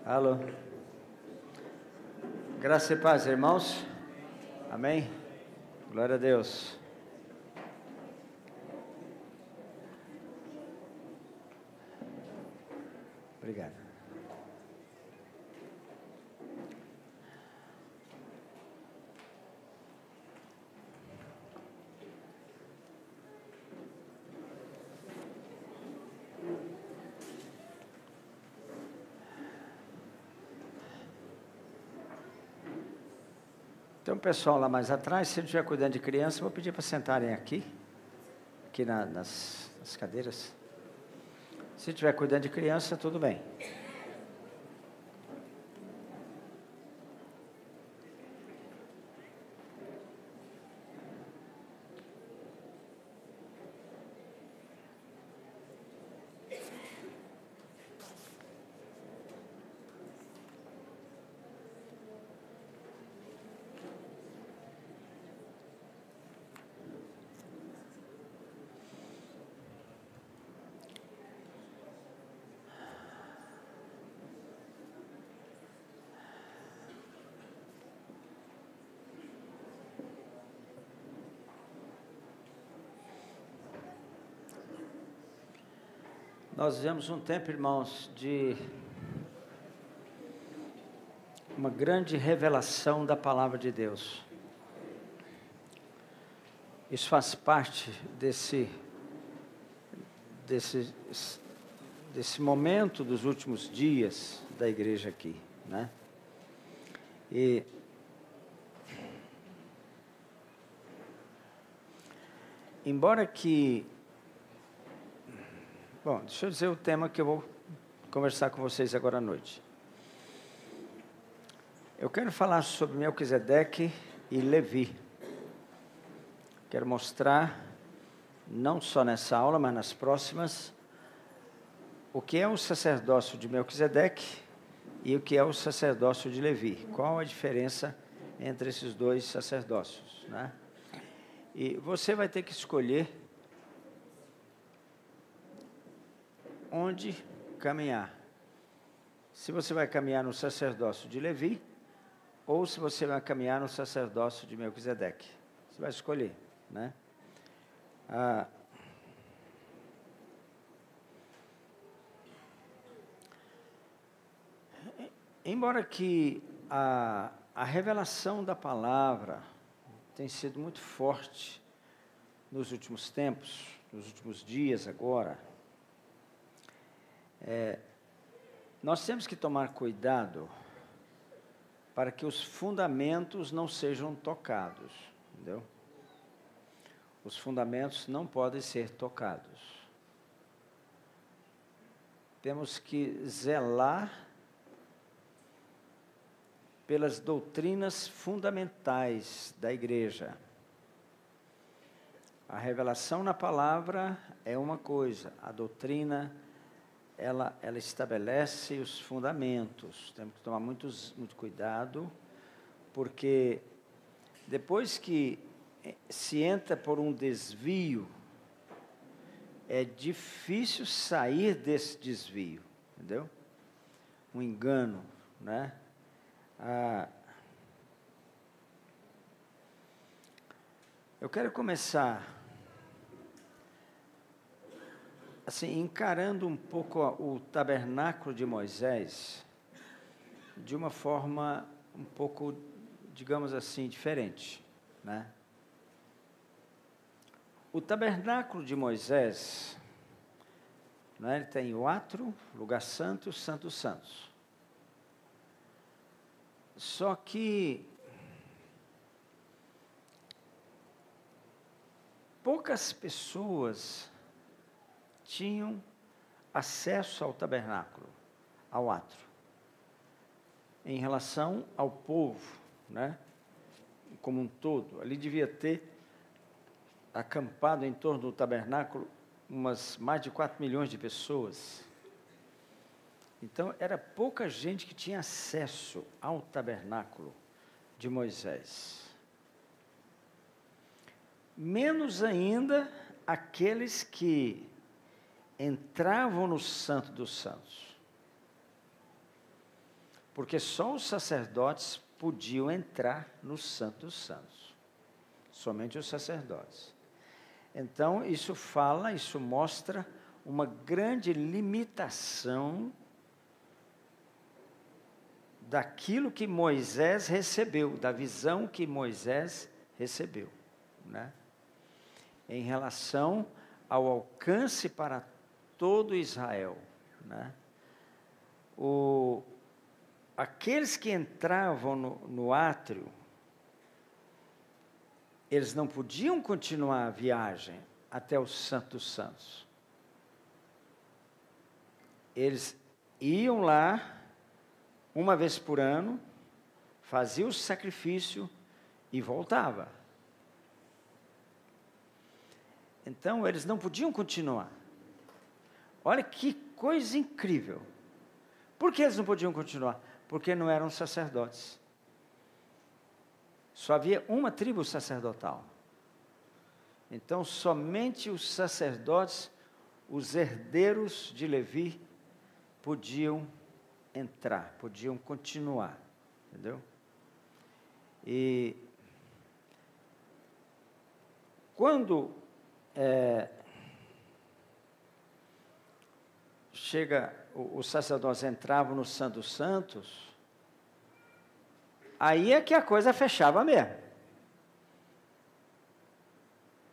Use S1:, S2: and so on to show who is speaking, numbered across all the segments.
S1: Alô. Graça e paz, irmãos. Amém. Glória a Deus. Obrigado. Tem um pessoal lá mais atrás, se não estiver cuidando de criança, eu vou pedir para sentarem aqui nas cadeiras. Se estiver cuidando de criança, tudo bem. Nós vivemos um tempo, irmãos, de uma grande revelação da palavra de Deus. Isso faz parte desse momento dos últimos dias da igreja aqui, né? E embora que... Bom, deixa eu dizer o tema que eu vou conversar com vocês agora à noite. Eu quero falar sobre Melquisedeque e Levi. Quero mostrar, não só nessa aula, mas nas próximas, o que é o sacerdócio de Melquisedeque e o que é o sacerdócio de Levi. Qual a diferença entre esses dois sacerdócios, né? E você vai ter que escolher onde caminhar. Se você vai caminhar no sacerdócio de Levi, ou se você vai caminhar no sacerdócio de Melquisedeque. Você vai escolher, né? Embora que a revelação da palavra tem sido muito forte nos últimos tempos, nos últimos dias agora, nós temos que tomar cuidado para que os fundamentos não sejam tocados, entendeu? Os fundamentos não podem ser tocados. Temos que zelar pelas doutrinas fundamentais da igreja. A revelação na palavra é uma coisa, a doutrina ela estabelece os fundamentos. Temos que tomar muito cuidado, porque depois que se entra por um desvio, é difícil sair desse desvio, entendeu? Um engano, né? Eu quero começar assim, encarando um pouco o tabernáculo de Moisés de uma forma um pouco, digamos assim, diferente, né? O tabernáculo de Moisés, né, ele tem o átrio, lugar santo, santo dos santos. Só que poucas pessoas tinham acesso ao tabernáculo, ao átrio, em relação ao povo, né, como um todo. Ali devia ter acampado em torno do tabernáculo mais de 4 milhões de pessoas. Então, era pouca gente que tinha acesso ao tabernáculo de Moisés. Menos ainda aqueles que entravam no Santo dos Santos. porque só os sacerdotes podiam entrar no Santo dos Santos. Somente os sacerdotes. Então, isso mostra uma grande limitação daquilo que Moisés recebeu, da visão que Moisés recebeu, né? Em relação ao alcance para todo Israel, né? Aqueles que entravam no átrio, eles não podiam continuar a viagem até o Santo dos Santos. Eles iam lá uma vez por ano, faziam o sacrifício e voltavam. Então, eles não podiam continuar. Olha que coisa incrível. Por que eles não podiam continuar? Porque não eram sacerdotes. Só havia uma tribo sacerdotal. Então, somente os sacerdotes, os herdeiros de Levi, podiam entrar, podiam continuar. Entendeu? E quando os sacerdotes entravam no Santo dos Santos, aí é que a coisa fechava mesmo.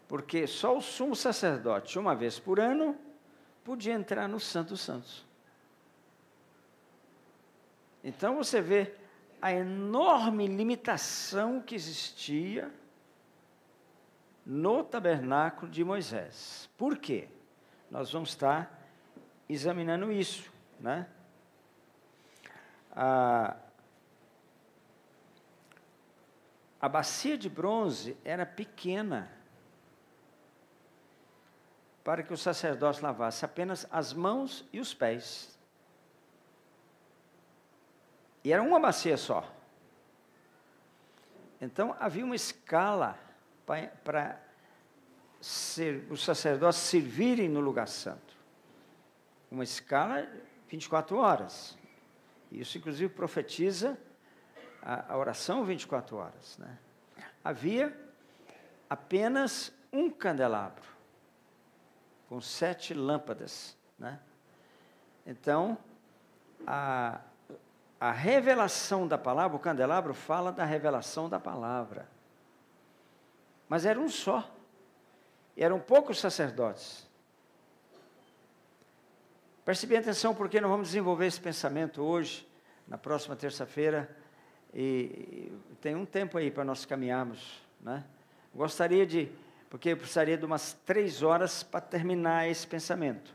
S1: Porque só o sumo sacerdote, uma vez por ano, podia entrar no Santo dos Santos. Então você vê a enorme limitação que existia no tabernáculo de Moisés. Por quê? Nós vamos estar examinando isso, né? A bacia de bronze era pequena para que o sacerdote lavasse apenas as mãos e os pés. E era uma bacia só. Então, havia uma escala para os sacerdotes servirem no lugar santo. Uma escala 24 horas. Isso, inclusive, profetiza a oração 24 horas. Né? Havia apenas um candelabro, com 7 lâmpadas. Né? Então, a revelação da palavra, o candelabro fala da revelação da palavra. Mas era um só. Eram poucos sacerdotes. Preste bem atenção, porque nós vamos desenvolver esse pensamento hoje, na próxima terça-feira, e tem um tempo aí para nós caminharmos, né? Porque eu precisaria de umas 3 horas para terminar esse pensamento.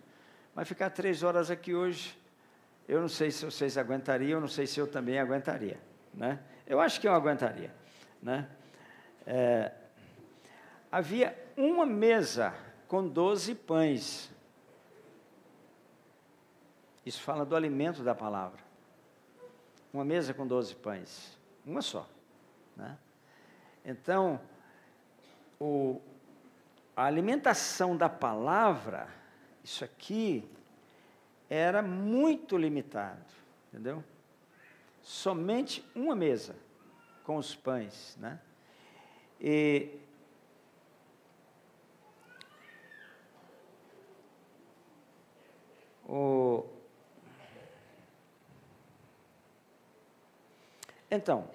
S1: Mas ficar 3 horas aqui hoje, eu não sei se vocês aguentariam, eu não sei se eu também aguentaria, né? Eu acho que eu aguentaria, né? Havia uma mesa com 12 pães. Isso fala do alimento da palavra. Uma mesa com 12 pães. Uma só. Né? Então, a alimentação da palavra, isso aqui, era muito limitado. Entendeu? Somente uma mesa com os pães. Né? Então,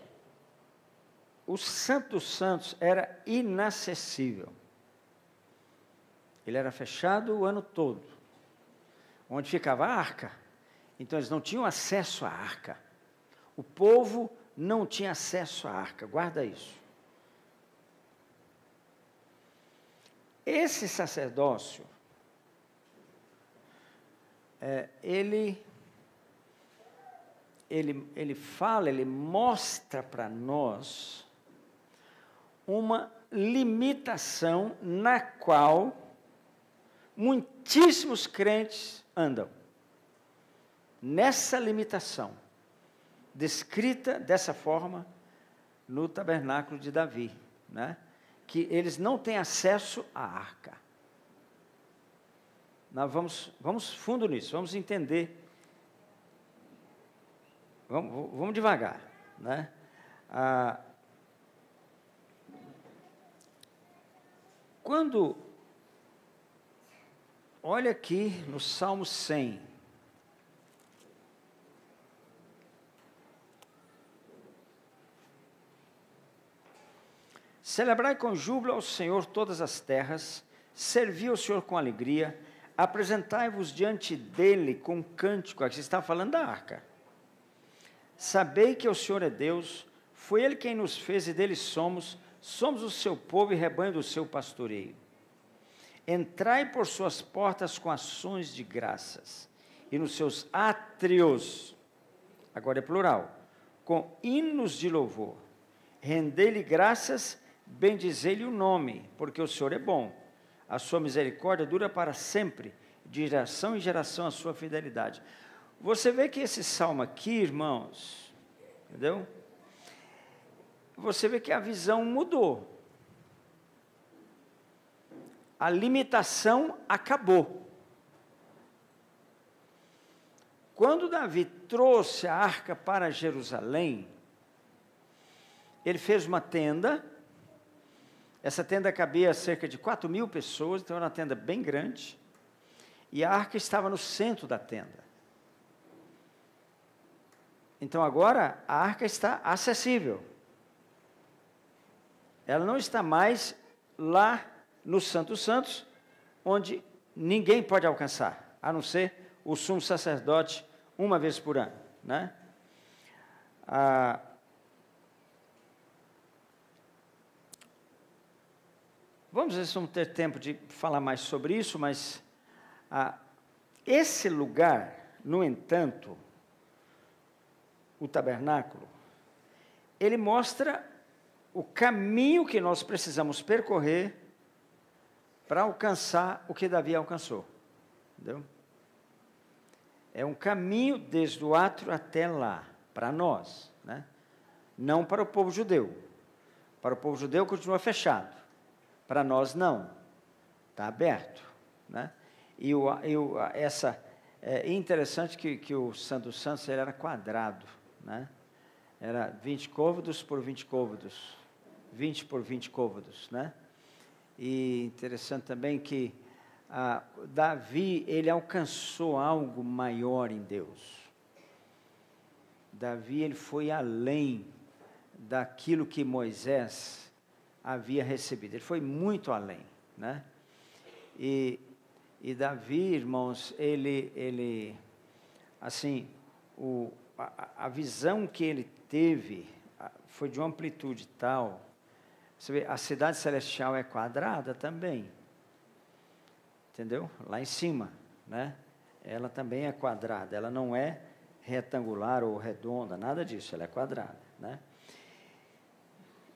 S1: o Santo dos Santos era inacessível. Ele era fechado o ano todo. Onde ficava a arca. Então, eles não tinham acesso à arca. O povo não tinha acesso à arca. Guarda isso. Esse sacerdócio, ele mostra para nós uma limitação na qual muitíssimos crentes andam. Nessa limitação, descrita dessa forma no tabernáculo de Davi, né? Que eles não têm acesso à arca. Nós vamos fundo nisso, vamos entender Vamos devagar, né? Quando, olha aqui no Salmo 100, celebrai com júbilo ao Senhor todas as terras, servi ao Senhor com alegria, apresentai-vos diante dele com cântico. Aqui está falando da arca. Sabei que o Senhor é Deus, foi Ele quem nos fez e dele somos o seu povo e rebanho do seu pastoreio. Entrai por suas portas com ações de graças, e nos seus átrios, agora é plural, com hinos de louvor. Rendei-lhe graças, bendizei-lhe o nome, porque o Senhor é bom. A sua misericórdia dura para sempre, de geração em geração a sua fidelidade. Você vê que esse salmo aqui, irmãos, entendeu? Você vê que a visão mudou. A limitação acabou. Quando Davi trouxe a arca para Jerusalém, ele fez uma tenda. Essa tenda cabia cerca de 4.000 pessoas, então era uma tenda bem grande. E a arca estava no centro da tenda. Então agora a arca está acessível. Ela não está mais lá no Santo dos Santos, onde ninguém pode alcançar, a não ser o sumo sacerdote uma vez por ano, né? Vamos ver se vamos ter tempo de falar mais sobre isso, mas esse lugar, no entanto, o tabernáculo, ele mostra o caminho que nós precisamos percorrer para alcançar o que Davi alcançou, entendeu? É um caminho desde o átrio até lá, para nós, né? Não para o povo judeu. Para o povo judeu continua fechado, para nós não, está aberto, né? É interessante que o Santo dos Santos ele era quadrado, né? Era 20 côvados por 20 côvados, 20 por 20 côvados, né? E interessante também que Davi, ele alcançou algo maior em Deus. Davi, ele foi além daquilo que Moisés havia recebido. Ele foi muito além, né? E Davi, irmãos, ele assim, a visão que ele teve foi de uma amplitude tal. Você vê, a cidade celestial é quadrada também, entendeu? Lá em cima, né? Ela também é quadrada, ela não é retangular ou redonda, nada disso, ela é quadrada, né?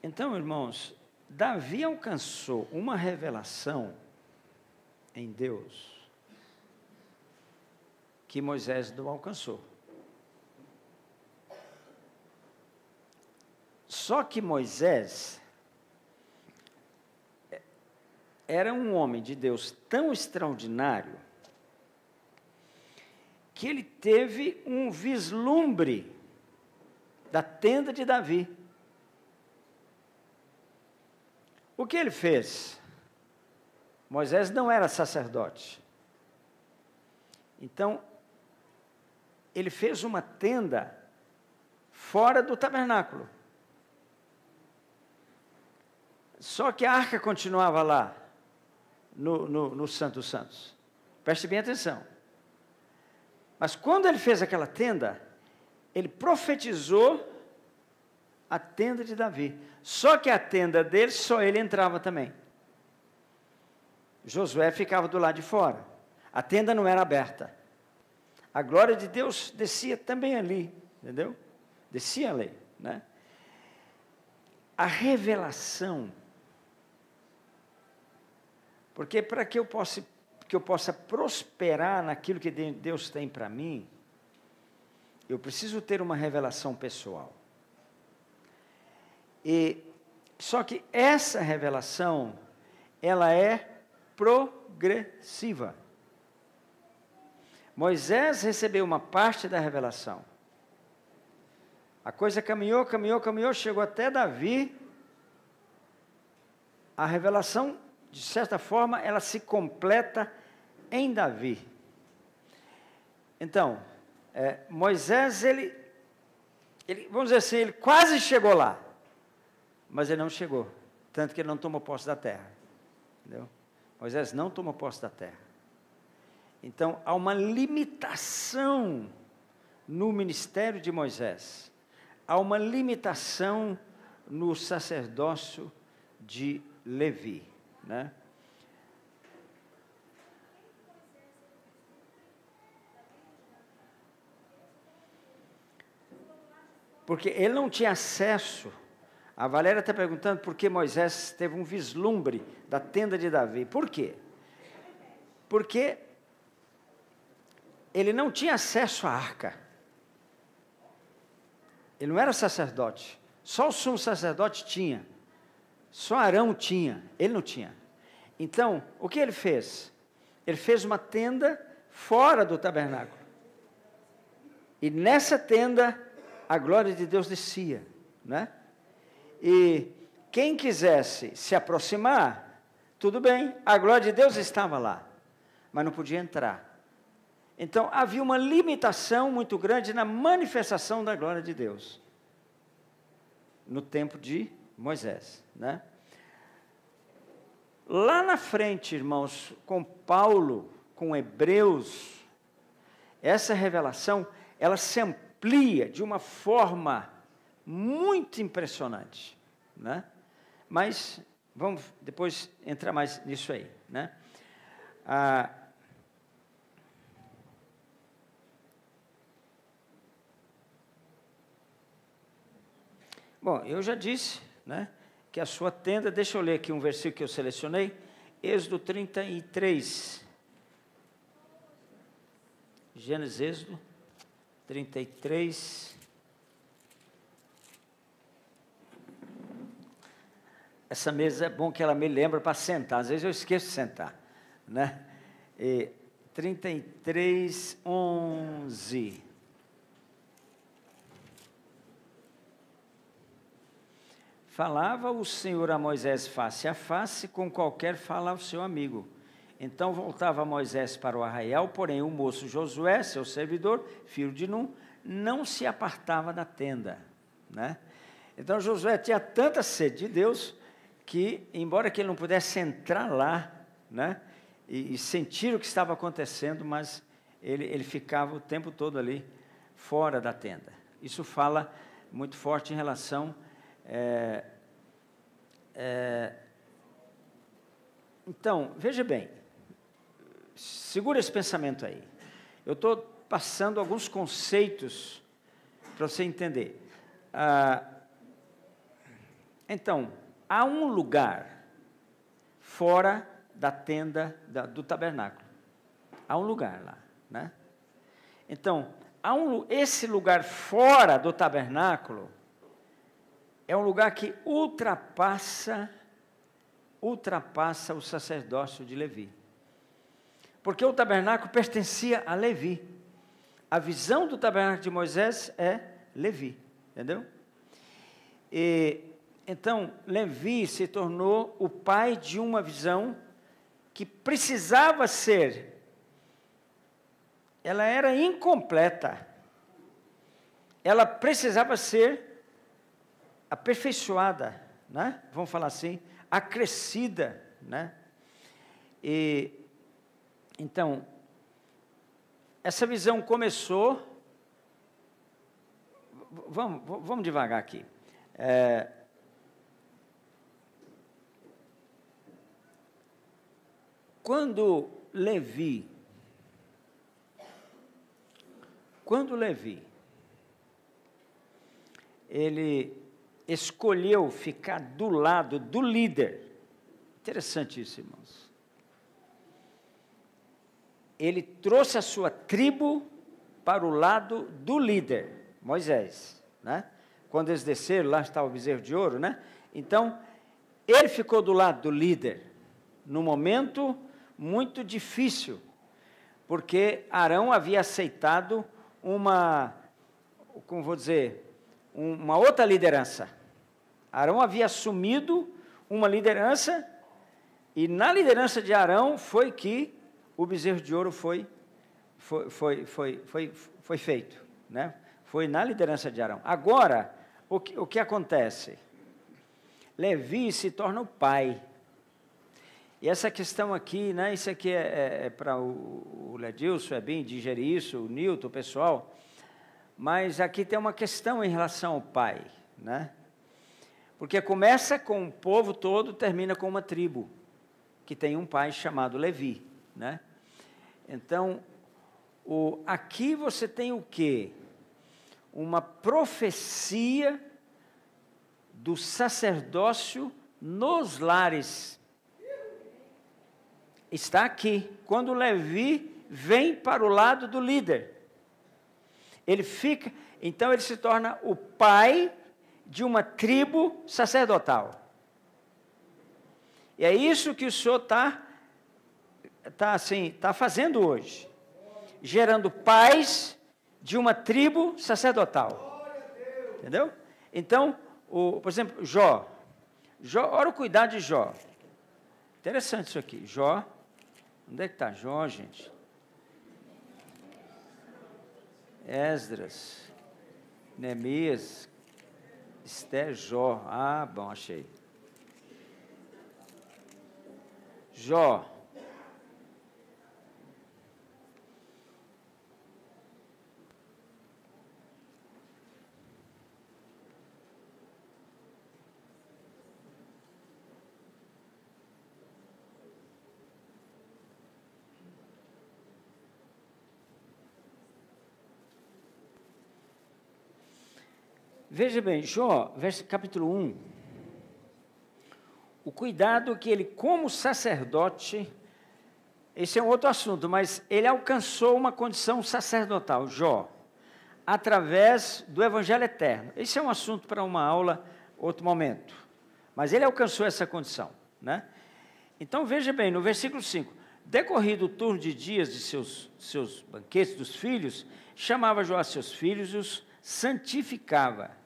S1: Então, irmãos, Davi alcançou uma revelação em Deus que Moisés não alcançou. Só que Moisés era um homem de Deus tão extraordinário que ele teve um vislumbre da tenda de Davi. O que ele fez? Moisés não era sacerdote. Então, ele fez uma tenda fora do tabernáculo. Só que a arca continuava lá, no Santo dos Santos. Preste bem atenção. Mas quando ele fez aquela tenda, ele profetizou a tenda de Davi. Só que a tenda dele, só ele entrava também. Josué ficava do lado de fora. A tenda não era aberta. A glória de Deus descia também ali, entendeu? Descia ali, né? A revelação. Porque para que eu possa prosperar naquilo que Deus tem para mim, eu preciso ter uma revelação pessoal. Só que essa revelação, ela é progressiva. Moisés recebeu uma parte da revelação. A coisa caminhou, chegou até Davi. A revelação, de certa forma, ela se completa em Davi. Então, Moisés, ele, vamos dizer assim, ele quase chegou lá, mas ele não chegou, tanto que ele não tomou posse da terra. Entendeu? Moisés não tomou posse da terra. Então, há uma limitação no ministério de Moisés. Há uma limitação no sacerdócio de Levi, né? Porque ele não tinha acesso. A Valéria está perguntando por que Moisés teve um vislumbre da tenda de Davi. Por quê? Porque ele não tinha acesso à arca. Ele não era sacerdote. Só o sumo sacerdote tinha. Só Arão tinha. Ele não tinha. Então, o que ele fez? Ele fez uma tenda fora do tabernáculo. E nessa tenda, a glória de Deus descia, né? E quem quisesse se aproximar, tudo bem, a glória de Deus estava lá, mas não podia entrar. Então, havia uma limitação muito grande na manifestação da glória de Deus, no tempo de Moisés, né? Lá na frente, irmãos, com Paulo, com Hebreus, essa revelação, ela se amplia de uma forma muito impressionante, né? Mas vamos depois entrar mais nisso aí, né? Bom, eu já disse, né, que a sua tenda, deixa eu ler aqui um versículo que eu selecionei, Êxodo 33. Gênesis, Êxodo 33. Essa mesa é bom que ela me lembra para sentar, às vezes eu esqueço de sentar, né? 33, 11. Falava o Senhor a Moisés face a face, com qualquer fala ao seu amigo. Então voltava Moisés para o arraial, porém o moço Josué, seu servidor, filho de Num, não se apartava da tenda, né? Então Josué tinha tanta sede de Deus, que embora que ele não pudesse entrar lá, né, e sentir o que estava acontecendo, mas ele ficava o tempo todo ali, fora da tenda. Isso fala muito forte em relação... Então, veja bem, segura esse pensamento aí. Eu estou passando alguns conceitos para você entender. Então, há um lugar fora da tenda do tabernáculo. Há um lugar lá, né? Então, esse lugar fora do tabernáculo é um lugar que ultrapassa o sacerdócio de Levi. Porque o tabernáculo pertencia a Levi. A visão do tabernáculo de Moisés é Levi, entendeu? Então, Levi se tornou o pai de uma visão que precisava ser, ela era incompleta, ela precisava ser aperfeiçoada, né? Vamos falar assim, acrescida, né? Então, essa visão começou, vamos devagar aqui. Quando Levi, ele escolheu ficar do lado do líder, interessante isso, irmãos. Ele trouxe a sua tribo para o lado do líder, Moisés, né? Quando eles desceram, lá estava o bezerro de ouro, né? Então, ele ficou do lado do líder, num momento muito difícil, porque Arão havia aceitado como vou dizer, uma outra liderança. Arão havia assumido uma liderança, e na liderança de Arão foi que o bezerro de ouro foi feito, né? Foi na liderança de Arão. Agora, o que acontece? Levi se torna o pai. E essa questão aqui, né, isso aqui é para o Ledilson, é bem digerir isso, o Nilton, o pessoal, mas aqui tem uma questão em relação ao pai, né? Porque começa com o povo todo, termina com uma tribo, que tem um pai chamado Levi, né? Então, aqui você tem o quê? Uma profecia do sacerdócio nos lares. Está aqui, quando Levi vem para o lado do líder. Então ele se torna o pai de uma tribo sacerdotal. E é isso que o Senhor está fazendo hoje. Gerando pais de uma tribo sacerdotal. Entendeu? Então, por exemplo, Jó, olha o cuidado de Jó. Interessante isso aqui. Jó, onde é que está Jó, gente? Esdras, Neemias, Esther, Jó. Ah, bom, achei. Jó. Veja bem, Jó, capítulo 1, o cuidado que ele, como sacerdote, esse é um outro assunto, mas ele alcançou uma condição sacerdotal, Jó, através do Evangelho Eterno. Esse é um assunto para uma aula, outro momento, mas ele alcançou essa condição, né? Então, veja bem, no versículo 5, decorrido o turno de dias de seus banquetes dos filhos, chamava Jó a seus filhos e os santificava.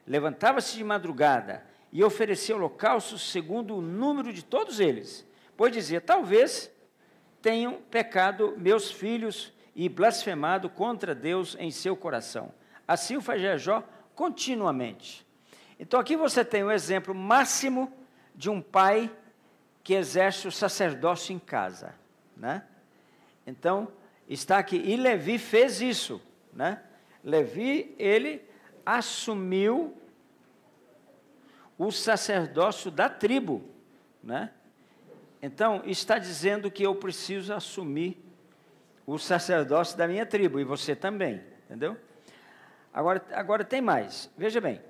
S1: Levantava-se de madrugada e oferecia holocaustos segundo o número de todos eles, pois dizia, talvez tenham pecado meus filhos e blasfemado contra Deus em seu coração. Assim o fazia Jó continuamente. Então aqui você tem o exemplo máximo de um pai que exerce o sacerdócio em casa, né? Então, está aqui, e Levi fez isso, né? Levi, ele assumiu o sacerdócio da tribo, né? Então, está dizendo que eu preciso assumir o sacerdócio da minha tribo, e você também, entendeu? Agora tem mais, veja bem,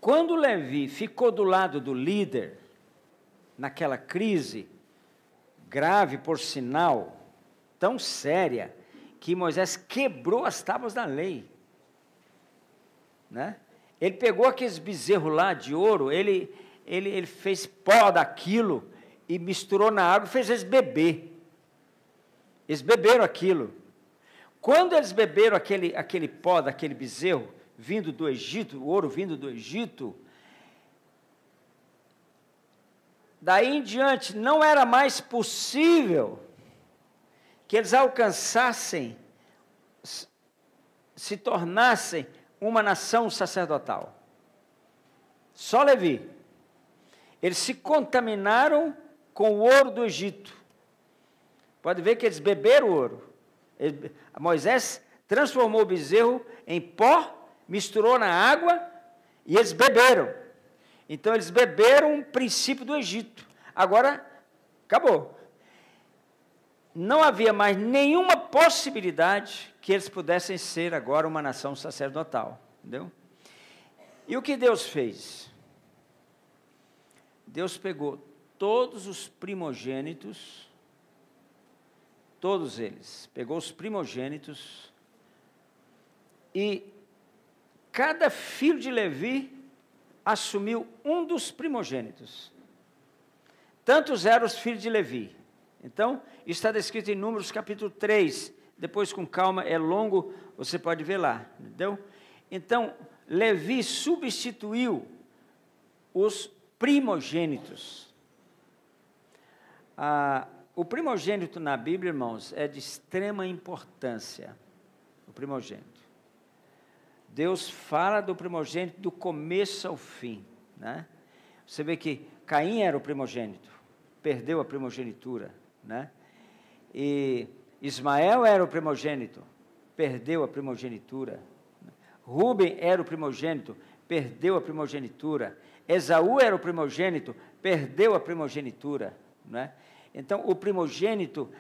S1: quando Levi ficou do lado do líder, naquela crise grave, por sinal, tão séria, que Moisés quebrou as tábuas da lei, né? Ele pegou aqueles bezerros lá de ouro, ele fez pó daquilo e misturou na água e fez eles beber. Eles beberam aquilo. Quando eles beberam aquele pó daquele bezerro vindo do Egito, o ouro vindo do Egito, daí em diante não era mais possível que eles alcançassem, se tornassem uma nação sacerdotal. Só Levi. Eles se contaminaram com o ouro do Egito. Pode ver que eles beberam o ouro. Moisés transformou o bezerro em pó, misturou na água e eles beberam. Então eles beberam o princípio do Egito. Agora, acabou. Não havia mais nenhuma possibilidade que eles pudessem ser agora uma nação sacerdotal, entendeu? E o que Deus fez? Deus pegou todos os primogênitos, todos eles, pegou os primogênitos, e cada filho de Levi assumiu um dos primogênitos. Tantos eram os filhos de Levi. Então, está descrito em Números capítulo 3, depois com calma, é longo, você pode ver lá, entendeu? Então, Levi substituiu os primogênitos. O primogênito na Bíblia, irmãos, é de extrema importância, o primogênito. Deus fala do primogênito do começo ao fim, né? Você vê que Caim era o primogênito, perdeu a primogenitura, né? E Ismael era o primogênito, perdeu a primogenitura. Rúben era o primogênito, perdeu a primogenitura. Esaú era o primogênito, perdeu a primogenitura, né? Então, o primogênito,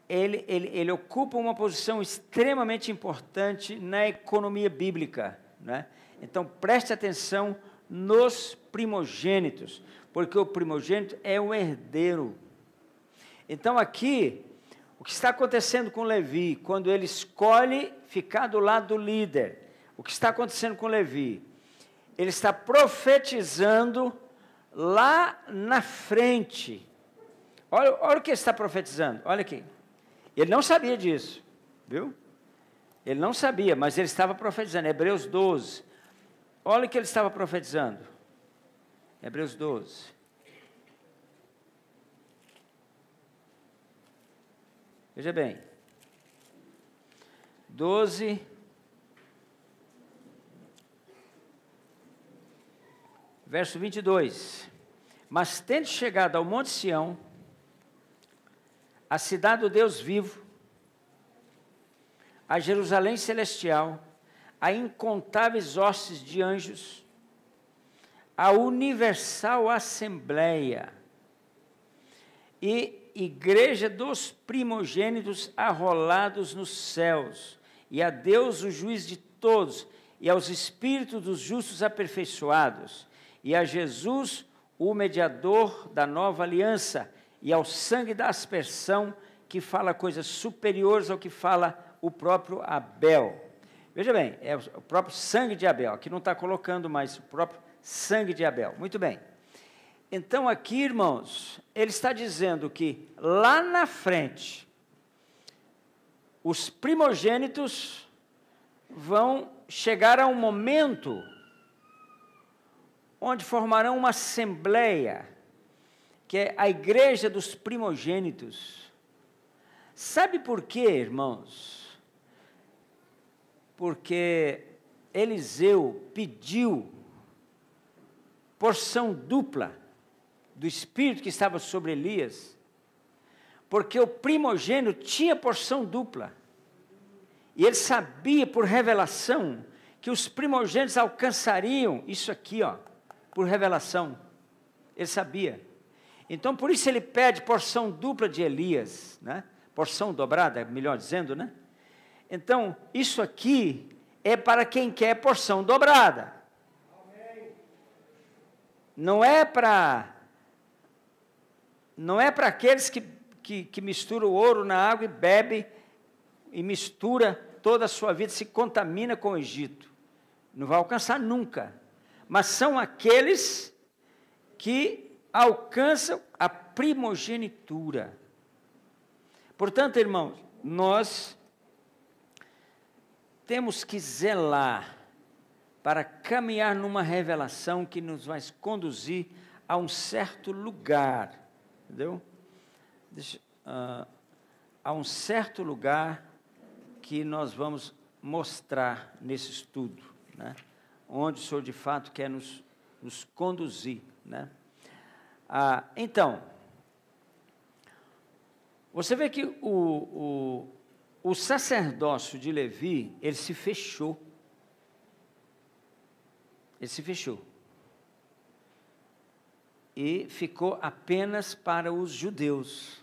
S1: ele ocupa uma posição extremamente importante na economia bíblica, né? Então, preste atenção nos primogênitos, porque o primogênito é o herdeiro. Então, aqui, o que está acontecendo com Levi, quando ele escolhe ficar do lado do líder, o que está acontecendo com Levi? Ele está profetizando lá na frente. Olha o que ele está profetizando, olha aqui. Ele não sabia disso, viu? Ele não sabia, mas ele estava profetizando. Hebreus 12. Olha o que ele estava profetizando. Hebreus 12. Veja bem. 12. Verso 22. Mas tendo chegado ao Monte Sião, a cidade do Deus vivo, a Jerusalém celestial, a incontáveis hostes de anjos, a universal assembleia e igreja dos primogênitos arrolados nos céus, e a Deus o juiz de todos, e aos espíritos dos justos aperfeiçoados, e a Jesus o mediador da nova aliança, e ao sangue da aspersão, que fala coisas superiores ao que fala o próprio Abel. Veja bem, é o próprio sangue de Abel, aqui não está colocando mais o próprio sangue de Abel. Muito bem. Então aqui, irmãos, ele está dizendo que lá na frente, os primogênitos vão chegar a um momento onde formarão uma assembleia, que é a igreja dos primogênitos. Sabe por quê, irmãos? Porque Eliseu pediu porção dupla do Espírito que estava sobre Elias, porque o primogênito tinha porção dupla, e ele sabia por revelação que os primogênitos alcançariam isso aqui, ó, por revelação, ele sabia. Então, por isso ele pede porção dupla de Elias, né? Porção dobrada, melhor dizendo, né? Então, isso aqui é para quem quer porção dobrada. Não é para aqueles que misturam o ouro na água e bebe e mistura toda a sua vida, se contamina com o Egito. Não vai alcançar nunca. Mas são aqueles que alcançam a primogenitura. Portanto, irmãos, nós temos que zelar para caminhar numa revelação que nos vai conduzir a um certo lugar, entendeu? A um certo lugar que nós vamos mostrar nesse estudo, né? Onde o Senhor de fato quer nos conduzir, né? Então, você vê que o sacerdócio de Levi, ele se fechou. Ele se fechou. E ficou apenas para os judeus.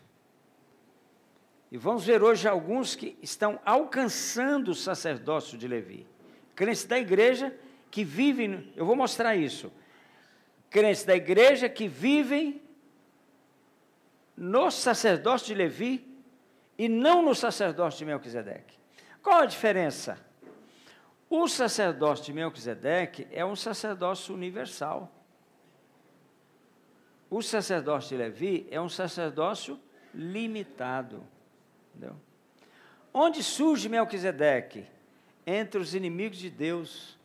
S1: E vamos ver hoje alguns que estão alcançando o sacerdócio de Levi. Crentes da igreja que vivem, eu vou mostrar isso. Crentes da igreja que vivem no sacerdócio de Levi e não no sacerdócio de Melquisedeque. Qual a diferença? O sacerdócio de Melquisedeque é um sacerdócio universal. O sacerdócio de Levi é um sacerdócio limitado. Entendeu? onde surge Melquisedeque? Entre os inimigos de Deus.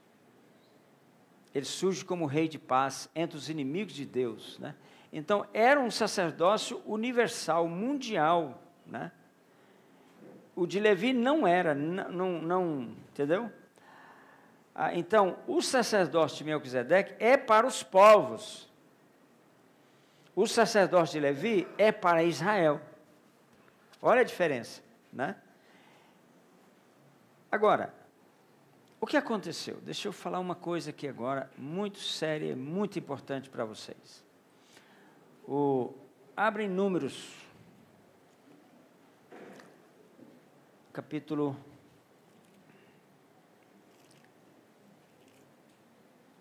S1: Ele surge como rei de paz entre os inimigos de Deus, né? Então, era um sacerdócio universal, mundial, né? O de Levi não era, não, entendeu? Então, o sacerdócio de Melquisedeque é para os povos. O sacerdócio de Levi é para Israel. Olha a diferença, né? Agora, o que aconteceu? Deixa eu falar uma coisa aqui agora, muito séria, muito importante para vocês. Abre em Números, capítulo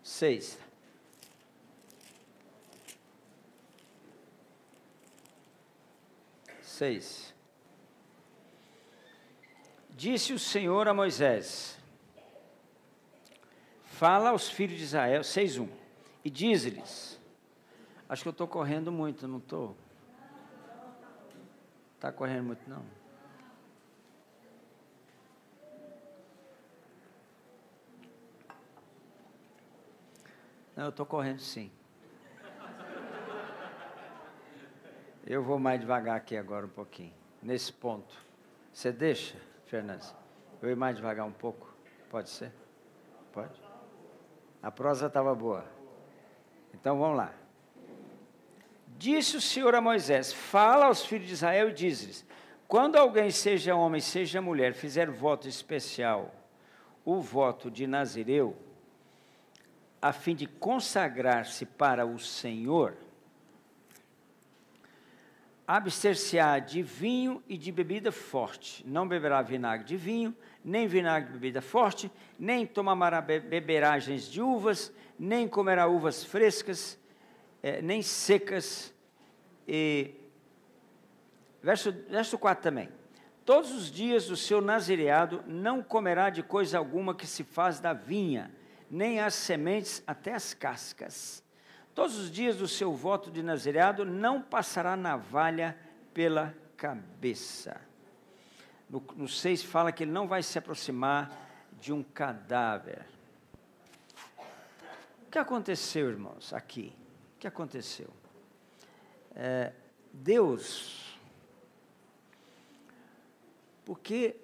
S1: 6. Disse o Senhor a Moisés: fala aos filhos de Israel, 6:1, e diz-lhes, acho que eu estou correndo muito, não estou? Está correndo muito, não? Não, eu estou correndo sim. Eu vou mais devagar aqui agora um pouquinho, nesse ponto. Você deixa, Fernandes? Eu ir mais devagar um pouco? Pode ser? Pode? A prosa estava boa. Então vamos lá. Disse o Senhor a Moisés: fala aos filhos de Israel e diz-lhes: quando alguém, seja homem, seja mulher, fizer voto especial, o voto de Nazireu, a fim de consagrar-se para o Senhor, abster-se-á de vinho e de bebida forte, não beberá vinagre de vinho, nem vinagre de bebida forte, nem tomará beberagens de uvas, nem comerá uvas frescas, nem secas. Verso 4 também. Todos os dias do seu nazireado não comerá de coisa alguma que se faz da vinha, nem as sementes até as cascas. Todos os dias do seu voto de nazireado não passará navalha pela cabeça. No 6 fala que ele não vai se aproximar de um cadáver. O que aconteceu, irmãos, aqui? O que aconteceu? Deus, porque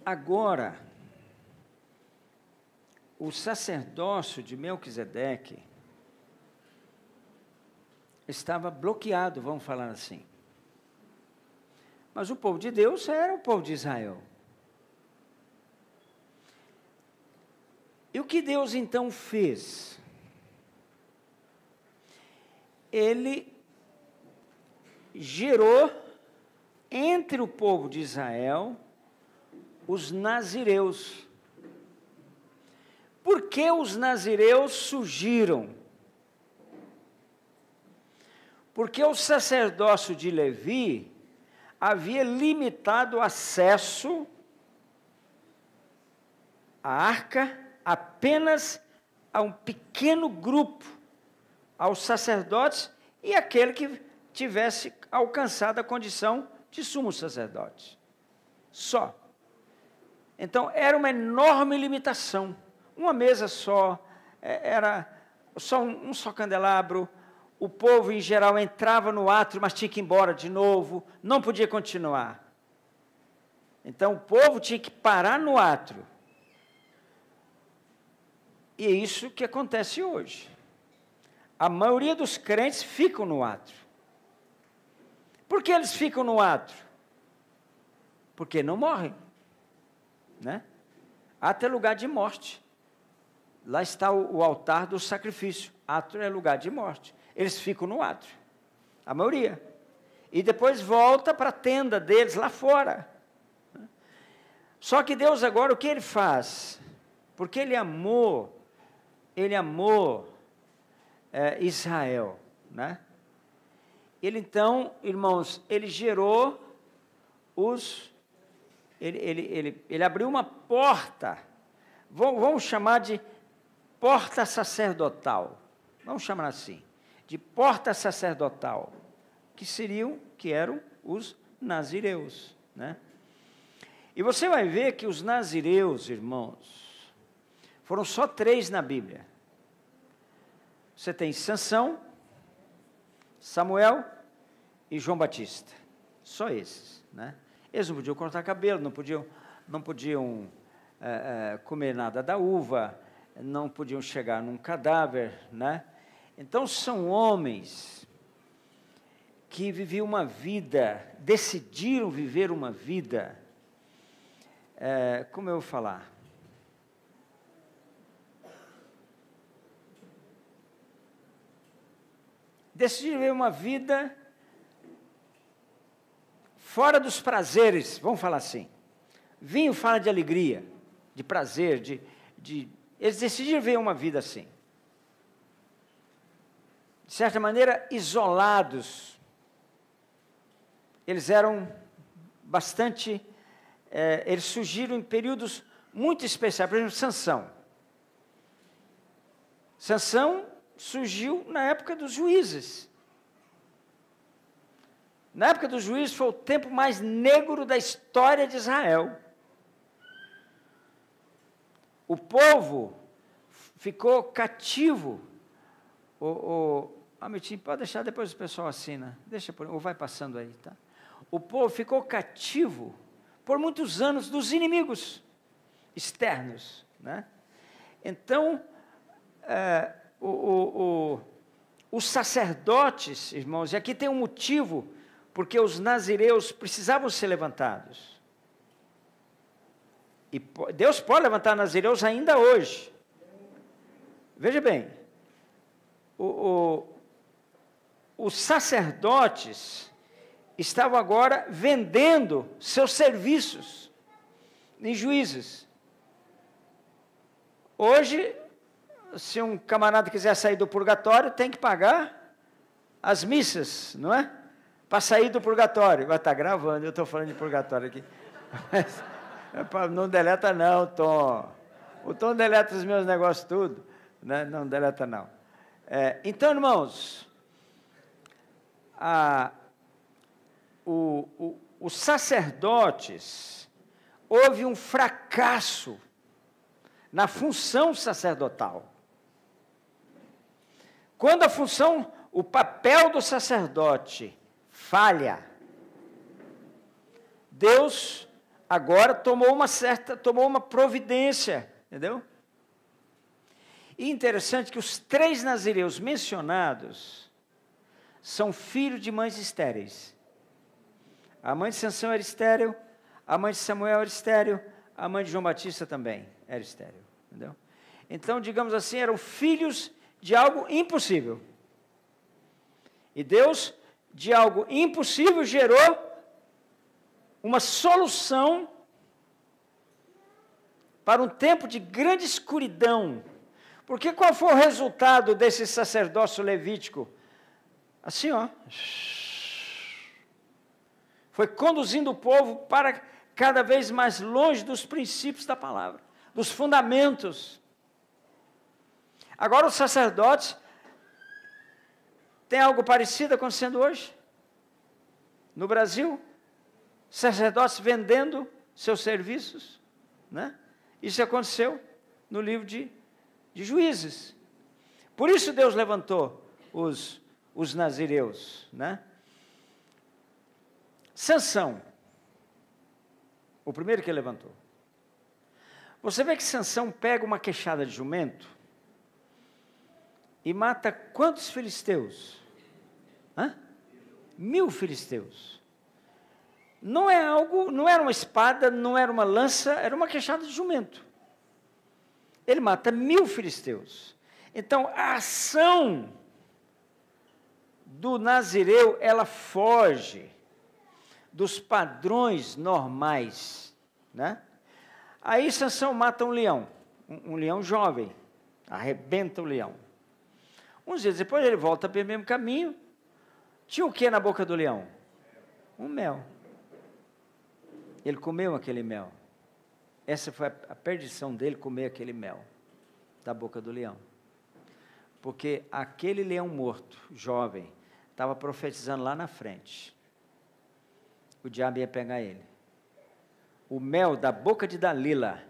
S1: agora o sacerdócio de Melquisedeque estava bloqueado, vamos falar assim. Mas o povo de Deus era o povo de Israel. E o que Deus então fez? Ele gerou entre o povo de Israel os nazireus. Por que os nazireus surgiram? Porque o sacerdócio de Levi havia limitado o acesso à arca apenas a um pequeno grupo, aos sacerdotes e aquele que tivesse alcançado a condição de sumo sacerdote. Só. Então, era uma enorme limitação. Uma mesa só, era só um só candelabro. O povo, em geral, entrava no átrio, mas tinha que ir embora de novo, não podia continuar. Então, o povo tinha que parar no átrio. E é isso que acontece hoje. A maioria dos crentes ficam no átrio. Por que eles ficam no átrio? Porque não morrem, né? Átrio é lugar de morte. Lá está o altar do sacrifício. Átrio é lugar de morte. Eles ficam no átrio, a maioria. E depois volta para a tenda deles lá fora. Só que Deus agora, o que Ele faz? Porque Ele amou Israel, né? Ele então, irmãos, Ele gerou Ele abriu uma porta, vamos chamar de porta sacerdotal, vamos chamar assim, de porta sacerdotal, que eram os nazireus, né? E você vai ver que os nazireus, irmãos, foram só 3 na Bíblia. Você tem Sansão, Samuel e João Batista. Só esses, né? Eles não podiam cortar cabelo, não podiam comer nada da uva, não podiam chegar num cadáver, né? Então, são homens que viviam uma vida, decidiram viver uma vida, como eu vou falar? Decidiram viver uma vida fora dos prazeres, vamos falar assim. Vinho fala de alegria, de prazer, eles decidiram viver uma vida assim. De certa maneira, isolados. Eles eram bastante... eles surgiram em períodos muito especiais. Por exemplo, Sansão. Sansão surgiu na época dos juízes. Na época dos juízes foi o tempo mais negro da história de Israel. O povo ficou cativo. Amitinho, pode deixar, depois o pessoal assina. Deixa, ou vai passando aí, tá? O povo ficou cativo por muitos anos dos inimigos externos, né? Então, os sacerdotes, irmãos, e aqui tem um motivo, porque os nazireus precisavam ser levantados. E Deus pode levantar nazireus ainda hoje. Veja bem, os sacerdotes estavam agora vendendo seus serviços em juízes. Hoje, se um camarada quiser sair do purgatório, tem que pagar as missas, não é? Para sair do purgatório. Vai estar gravando, eu estou falando de purgatório aqui. Não deleta não, Tom. O Tom deleta os meus negócios tudo. Né? Não deleta não. Então, irmãos, os sacerdotes, houve um fracasso na função sacerdotal. Quando o papel do sacerdote falha, Deus agora tomou uma providência, entendeu? E interessante que os 3 nazireus mencionados são filhos de mães estéreis. A mãe de Sansão era estéril, a mãe de Samuel era estéril, a mãe de João Batista também era estéril, entendeu? Então, digamos assim, eram filhos de algo impossível. E Deus, de algo impossível, gerou uma solução para um tempo de grande escuridão. Porque qual foi o resultado desse sacerdócio levítico? Assim, ó. Foi conduzindo o povo para cada vez mais longe dos princípios da palavra, dos fundamentos. Agora os sacerdotes têm algo parecido acontecendo hoje? No Brasil? Sacerdotes vendendo seus serviços, né? Isso aconteceu no livro de Juízes. Por isso Deus levantou os nazireus, né? Sansão, o primeiro que ele levantou. Você vê que Sansão pega uma queixada de jumento e mata quantos filisteus? 1000 filisteus. Não era uma espada, não era uma lança, era uma queixada de jumento. Ele mata 1000 filisteus. Então, a ação do nazireu, ela foge dos padrões normais, né? Aí Sansão mata um leão jovem, arrebenta o leão. Uns dias depois ele volta pelo mesmo caminho. Tinha o que na boca do leão? Um mel. Ele comeu aquele mel. Essa foi a perdição dele, comer aquele mel da boca do leão. Porque aquele leão morto, jovem, estava profetizando lá na frente. O diabo ia pegar ele. o mel da boca de Dalila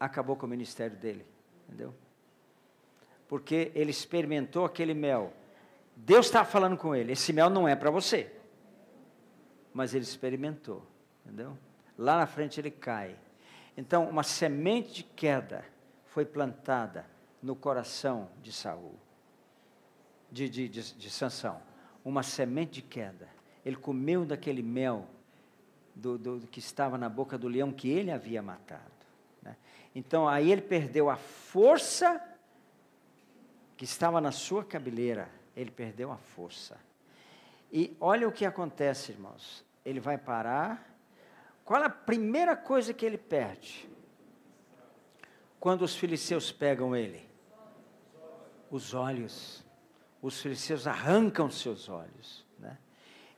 S1: acabou com o ministério dele, entendeu? Porque ele experimentou aquele mel. Deus estava falando com ele, esse mel não é para você. Mas ele experimentou, entendeu? Lá na frente ele cai. Então, uma semente de queda foi plantada no coração de Saul, de Sansão. Uma semente de queda. Ele comeu daquele mel do que estava na boca do leão que ele havia matado, né? Então, aí ele perdeu a força que estava na sua cabeleira. Ele perdeu a força. E olha o que acontece, irmãos. Ele vai parar. Qual é a primeira coisa que ele perde? Quando os filisteus pegam ele? Os olhos. Os filisteus arrancam seus olhos, né?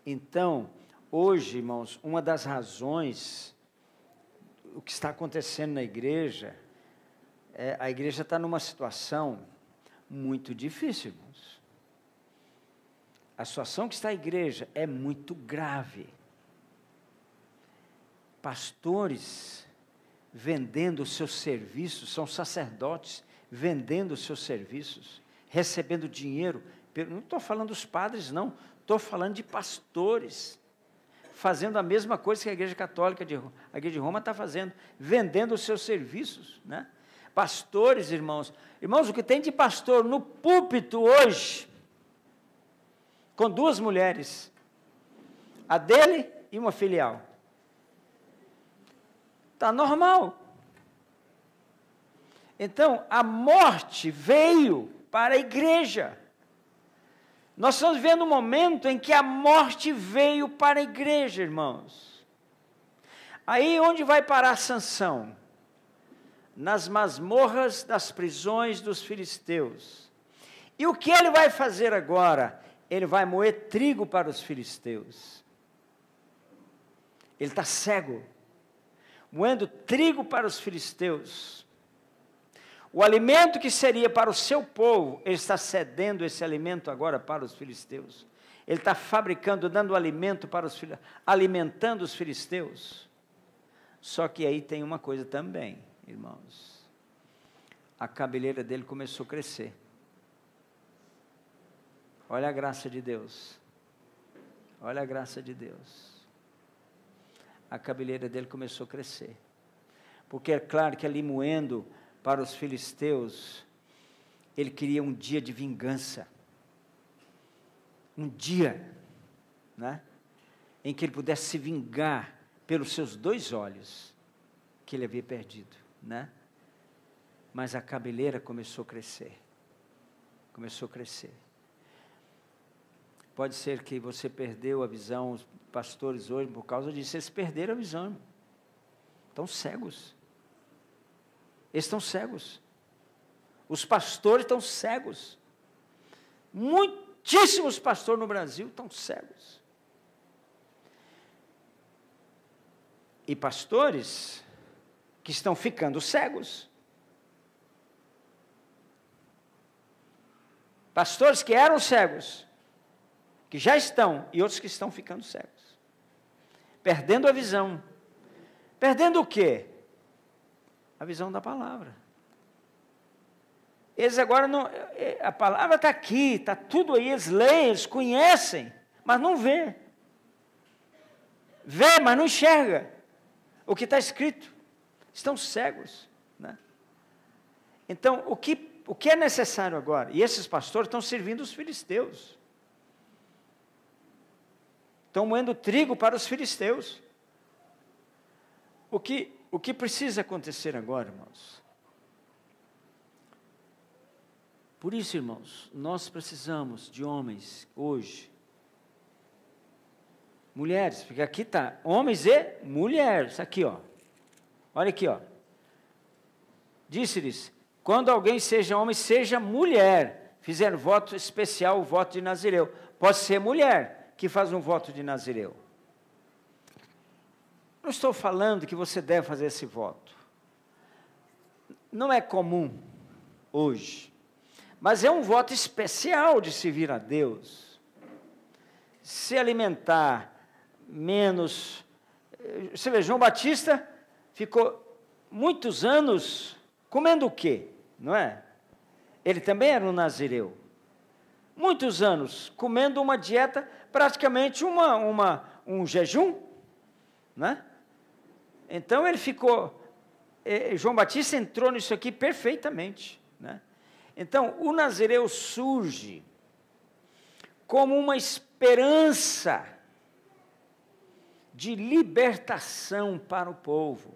S1: Então, hoje, irmãos, uma das razões, o que está acontecendo na igreja, a igreja está numa situação muito difícil, irmãos. A situação que está a igreja é muito grave. Pastores vendendo os seus serviços, são sacerdotes vendendo os seus serviços, recebendo dinheiro. Não estou falando dos padres, não. Estou falando de pastores, fazendo a mesma coisa que a Igreja Católica, a Igreja de Roma está fazendo, vendendo os seus serviços, né? Pastores, irmãos, o que tem de pastor no púlpito hoje, com duas mulheres, a dele e uma filial, está normal. Então, a morte veio para a igreja. Nós estamos vendo um momento em que a morte veio para a igreja, irmãos. Aí onde vai parar Sansão? Nas masmorras das prisões dos filisteus. E o que ele vai fazer agora? Ele vai moer trigo para os filisteus. Ele está cego, moendo trigo para os filisteus. O alimento que seria para o seu povo, ele está cedendo esse alimento agora para os filisteus. Ele está fabricando, dando alimento para os filisteus, alimentando os filisteus. Só que aí tem uma coisa também, irmãos. A cabeleira dele começou a crescer. Olha a graça de Deus. Olha a graça de Deus. A cabeleira dele começou a crescer. Porque é claro que ali moendo para os filisteus, ele queria um dia de vingança. Um dia, né, em que ele pudesse se vingar pelos seus 2 olhos, que ele havia perdido, né? Mas a cabeleira começou a crescer. Começou a crescer. Pode ser que você perdeu a visão, os pastores hoje, por causa disso, eles perderam a visão. Estão cegos. Eles estão cegos. Os pastores estão cegos. Muitíssimos pastores no Brasil estão cegos. E pastores que estão ficando cegos. Pastores que eram cegos, que já estão, e outros que estão ficando cegos. Perdendo a visão. Perdendo o quê? A visão da palavra. Eles agora não, a palavra está aqui, está tudo aí, eles leem, eles conhecem, mas não vê. Vê, mas não enxerga o que está escrito. Estão cegos, né? Então, o que é necessário agora? E esses pastores estão servindo os filisteus. Estão moendo trigo para os filisteus. O que precisa acontecer agora, irmãos? Por isso, irmãos, nós precisamos de homens hoje. Mulheres, porque aqui está, homens e mulheres, aqui, ó. Olha aqui, ó. Disse-lhes, quando alguém seja homem, seja mulher, fizer voto especial, o voto de Nazireu. Pode ser mulher que faz um voto de Nazireu. Não estou falando que você deve fazer esse voto. Não é comum hoje. Mas é um voto especial de servir a Deus. Se alimentar menos você vê, João Batista ficou muitos anos comendo o quê? Não é? Ele também era um nazireu. Muitos anos comendo uma dieta, praticamente um jejum, né? Então ele ficou, João Batista entrou nisso aqui perfeitamente, né? Então o nazireu surge como uma esperança de libertação para o povo.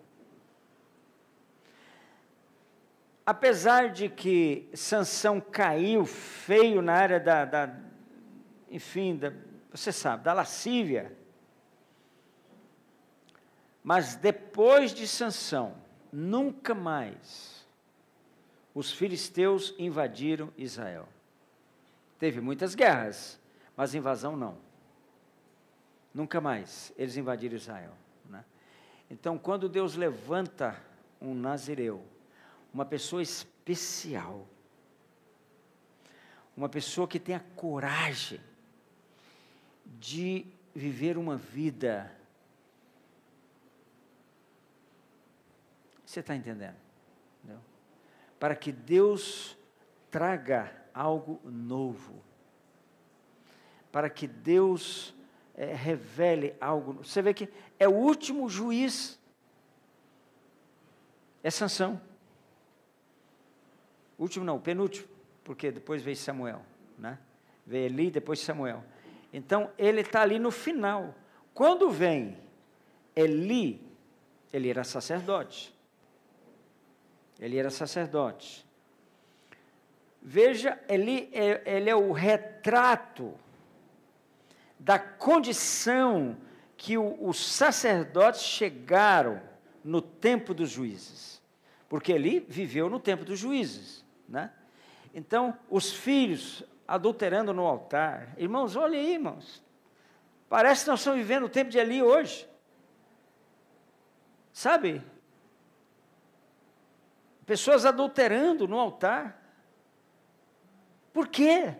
S1: Apesar de que Sansão caiu feio na área você sabe, da lascívia, mas depois de Sansão, nunca mais os filisteus invadiram Israel. Teve muitas guerras, mas invasão não. Nunca mais eles invadiram Israel, né? Então, quando Deus levanta um nazireu, uma pessoa especial, uma pessoa que tem a coragem de viver uma vida, você está entendendo? Entendeu? Para que Deus traga algo novo, para que Deus revele algo. Você vê que é o último juiz, é Sansão. Último não, penúltimo, porque depois veio Samuel, né? Veio Eli, depois Samuel. Então, ele está ali no final. Quando vem Eli, ele era sacerdote. Ele era sacerdote. Veja, ele é o retrato da condição que os sacerdotes chegaram no tempo dos juízes. Porque Eli viveu no tempo dos juízes, né? Então, os filhos adulterando no altar. Irmãos, olhem aí, irmãos. Parece que nós estamos vivendo o tempo de Eli hoje. Sabe? Pessoas adulterando no altar. Por quê?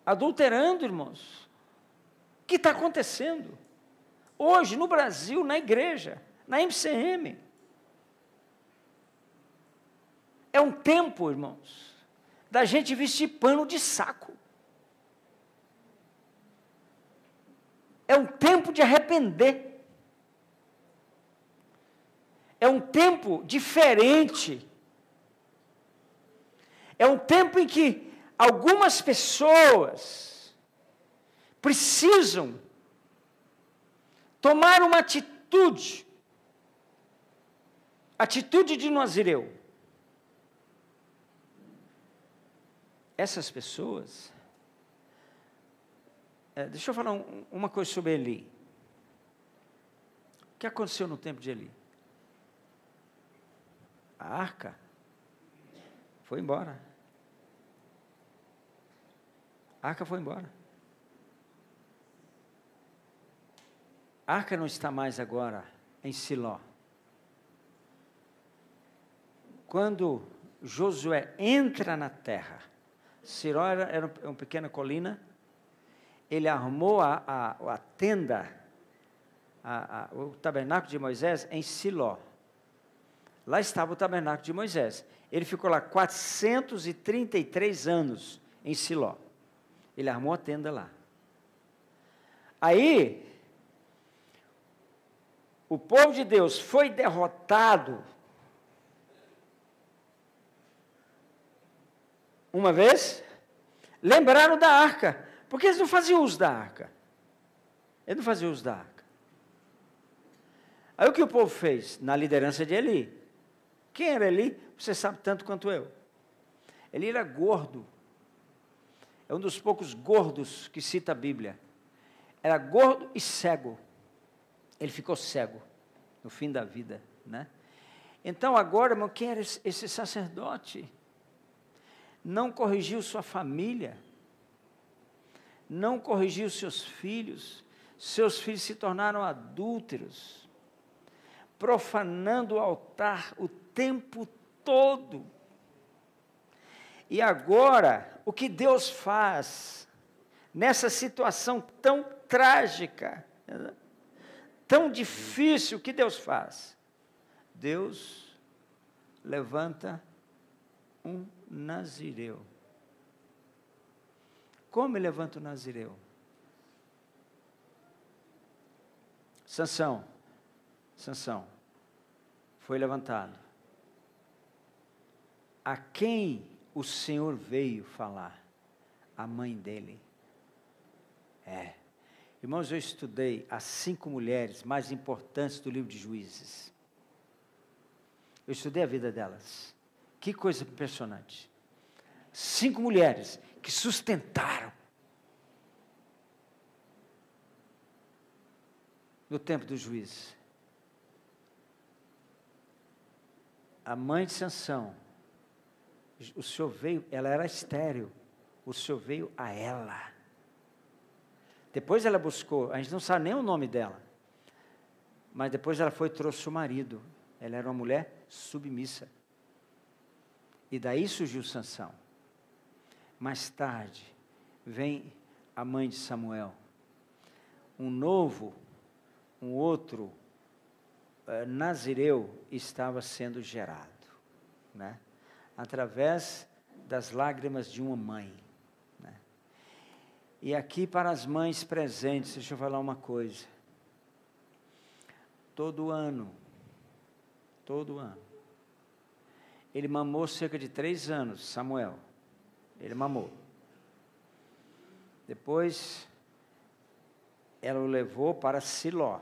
S1: Adulterando, irmãos. O que está acontecendo? Hoje, no Brasil, na igreja, na MCM. É um tempo, irmãos, da gente vestir pano de saco. É um tempo de arrepender. É um tempo diferente. É um tempo em que algumas pessoas precisam tomar uma atitude de nazireu. Essas pessoas, deixa eu falar uma coisa sobre Eli. O que aconteceu no tempo de Eli? A arca foi embora. A arca foi embora. A arca não está mais agora em Siló. Quando Josué entra na terra, Siló era uma pequena colina, ele armou a tenda, o tabernáculo de Moisés em Siló. Lá estava o tabernáculo de Moisés. Ele ficou lá 433 anos em Siló. Ele armou a tenda lá. Aí, o povo de Deus foi derrotado uma vez, lembraram da arca, porque eles não faziam uso da arca. Eles não faziam uso da arca. Aí o que o povo fez? Na liderança de Eli. Quem era Eli? Você sabe tanto quanto eu. Eli era gordo. É um dos poucos gordos que cita a Bíblia. Era gordo e cego. Ele ficou cego no fim da vida, né? Então agora, irmão, quem era esse sacerdote? Não corrigiu sua família, não corrigiu seus filhos se tornaram adúlteros, profanando o altar o tempo todo. E agora, o que Deus faz nessa situação tão trágica? tão difícil, o que Deus faz? Deus levanta um nazireu. Como ele levanta o nazireu? Sansão foi levantado. A quem o Senhor veio falar? A mãe dele. Irmãos, eu estudei as 5 mulheres mais importantes do livro de Juízes. Eu estudei a vida delas. Que coisa impressionante. 5 mulheres que sustentaram no tempo dos juízes. A mãe de Sansão, o Senhor veio, ela era estéril, o Senhor veio a ela. Depois ela buscou, a gente não sabe nem o nome dela, mas depois ela foi e trouxe o marido. Ela era uma mulher submissa. E daí surgiu Sansão. Mais tarde, vem a mãe de Samuel. Um outro nazireu estava sendo gerado, né? Através das lágrimas de uma mãe, né? E aqui para as mães presentes, deixa eu falar uma coisa. Todo ano, ele mamou cerca de 3 anos, Samuel. Ele mamou. Depois, ela o levou para Siló,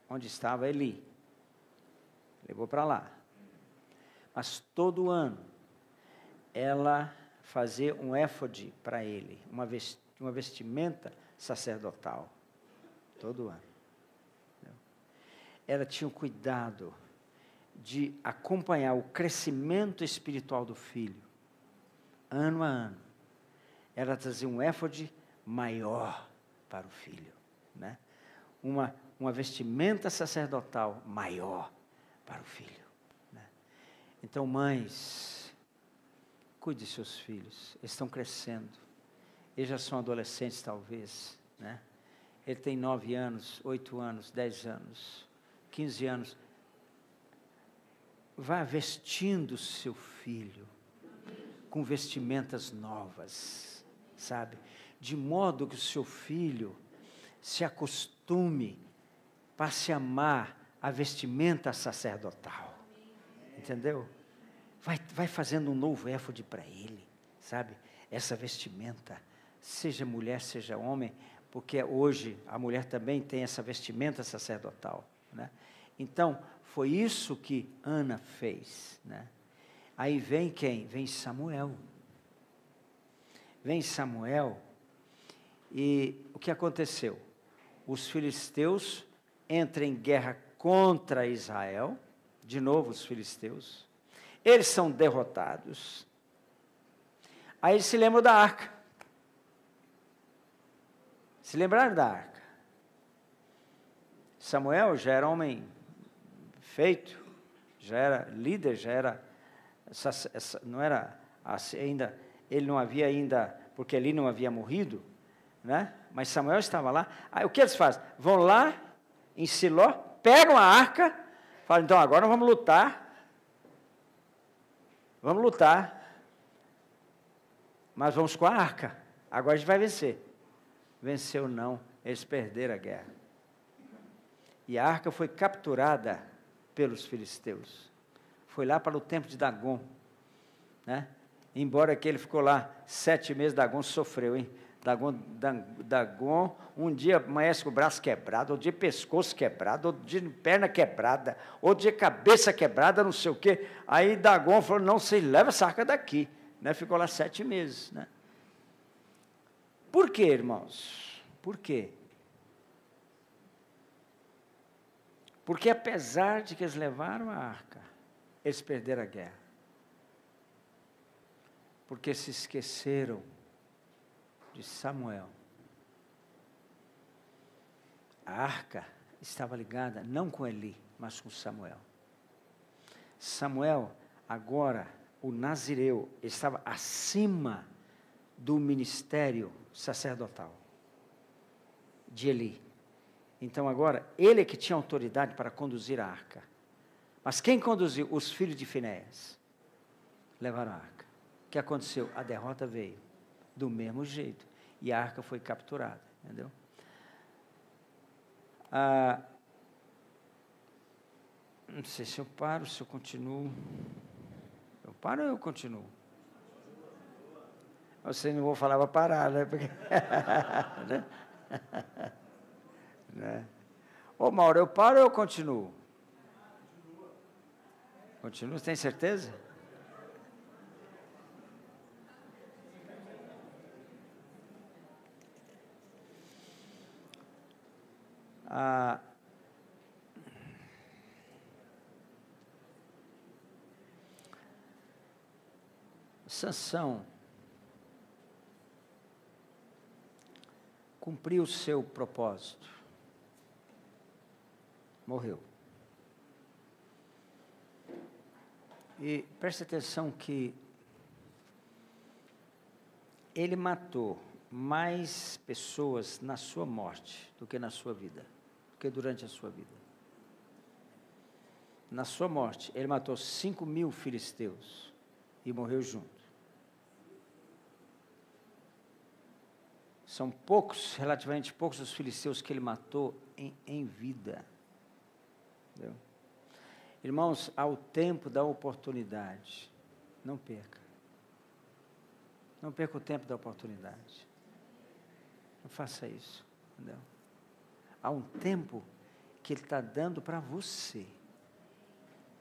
S1: onde estava Eli. Levou para lá. Mas todo ano, ela fazia um éfode para ele, uma vestimenta sacerdotal. Todo ano. Ela tinha o cuidado de acompanhar o crescimento espiritual do filho. Ano a ano. Ela trazia um éfode maior para o filho, né? Uma vestimenta sacerdotal maior para o filho, né? Então, mães, cuide de seus filhos. Eles estão crescendo. Eles já são adolescentes, talvez, né? Ele tem 9 anos, 8 anos, 10 anos, 15 anos. Vá vestindo seu filho com vestimentas novas, sabe? De modo que o seu filho se acostume, passe a amar a vestimenta sacerdotal. Entendeu? Vai fazendo um novo éfode para ele, sabe? Essa vestimenta, seja mulher, seja homem, porque hoje a mulher também tem essa vestimenta sacerdotal, né? Então, foi isso que Ana fez, né? Aí vem quem? Vem Samuel. Vem Samuel, e o que aconteceu? Os filisteus entram em guerra contra Israel, de novo os filisteus, eles são derrotados. Aí eles se lembram da arca. Se lembraram da arca. Samuel já era homem feito, já era líder, já era, não era ainda, ele não havia ainda, porque ele não havia morrido, né? Mas Samuel estava lá. Aí o que eles fazem? Vão lá em Siló, pegam a arca, falam, então agora nós vamos lutar, mas vamos com a arca, agora a gente vai vencer. Venceu não, eles perderam a guerra. E a arca foi capturada pelos filisteus. Foi lá para o templo de Dagom, né? Embora que ele ficou lá 7 meses, Dagom sofreu, hein? Dagom, um dia amanhece com o braço quebrado, outro dia pescoço quebrado, outro dia perna quebrada, outro dia cabeça quebrada, não sei o quê. Aí Dagom falou, não, você leva essa arca daqui, né? Ficou lá 7 meses, né? Por quê, irmãos? Por quê? Porque apesar de que eles levaram a arca, eles perderam a guerra. Porque se esqueceram de Samuel. A arca estava ligada não com Eli, mas com Samuel. Samuel, agora, o nazireu, estava acima do ministério sacerdotal de Eli. Então agora, ele é que tinha autoridade para conduzir a arca. Mas quem conduziu? Os filhos de Finéias. Levaram a arca. O que aconteceu? A derrota veio. Do mesmo jeito. E a arca foi capturada. Entendeu? Não sei se eu paro, se eu continuo. Eu paro ou eu continuo? Você não vou falar para parar, né? Porque né? Ô Mauro, eu paro ou eu continuo? Continuo, tem certeza? Sansão cumpriu o seu propósito. Morreu. E preste atenção que ele matou mais pessoas na sua morte do que na sua vida, do que durante a sua vida. Na sua morte, ele matou 5.000 filisteus e morreu junto. São poucos, relativamente poucos, os filisteus que ele matou em vida. Entendeu? Irmãos, ao tempo da oportunidade, não perca. Não perca o tempo da oportunidade. Não faça isso. Entendeu? Há um tempo que ele está dando para você.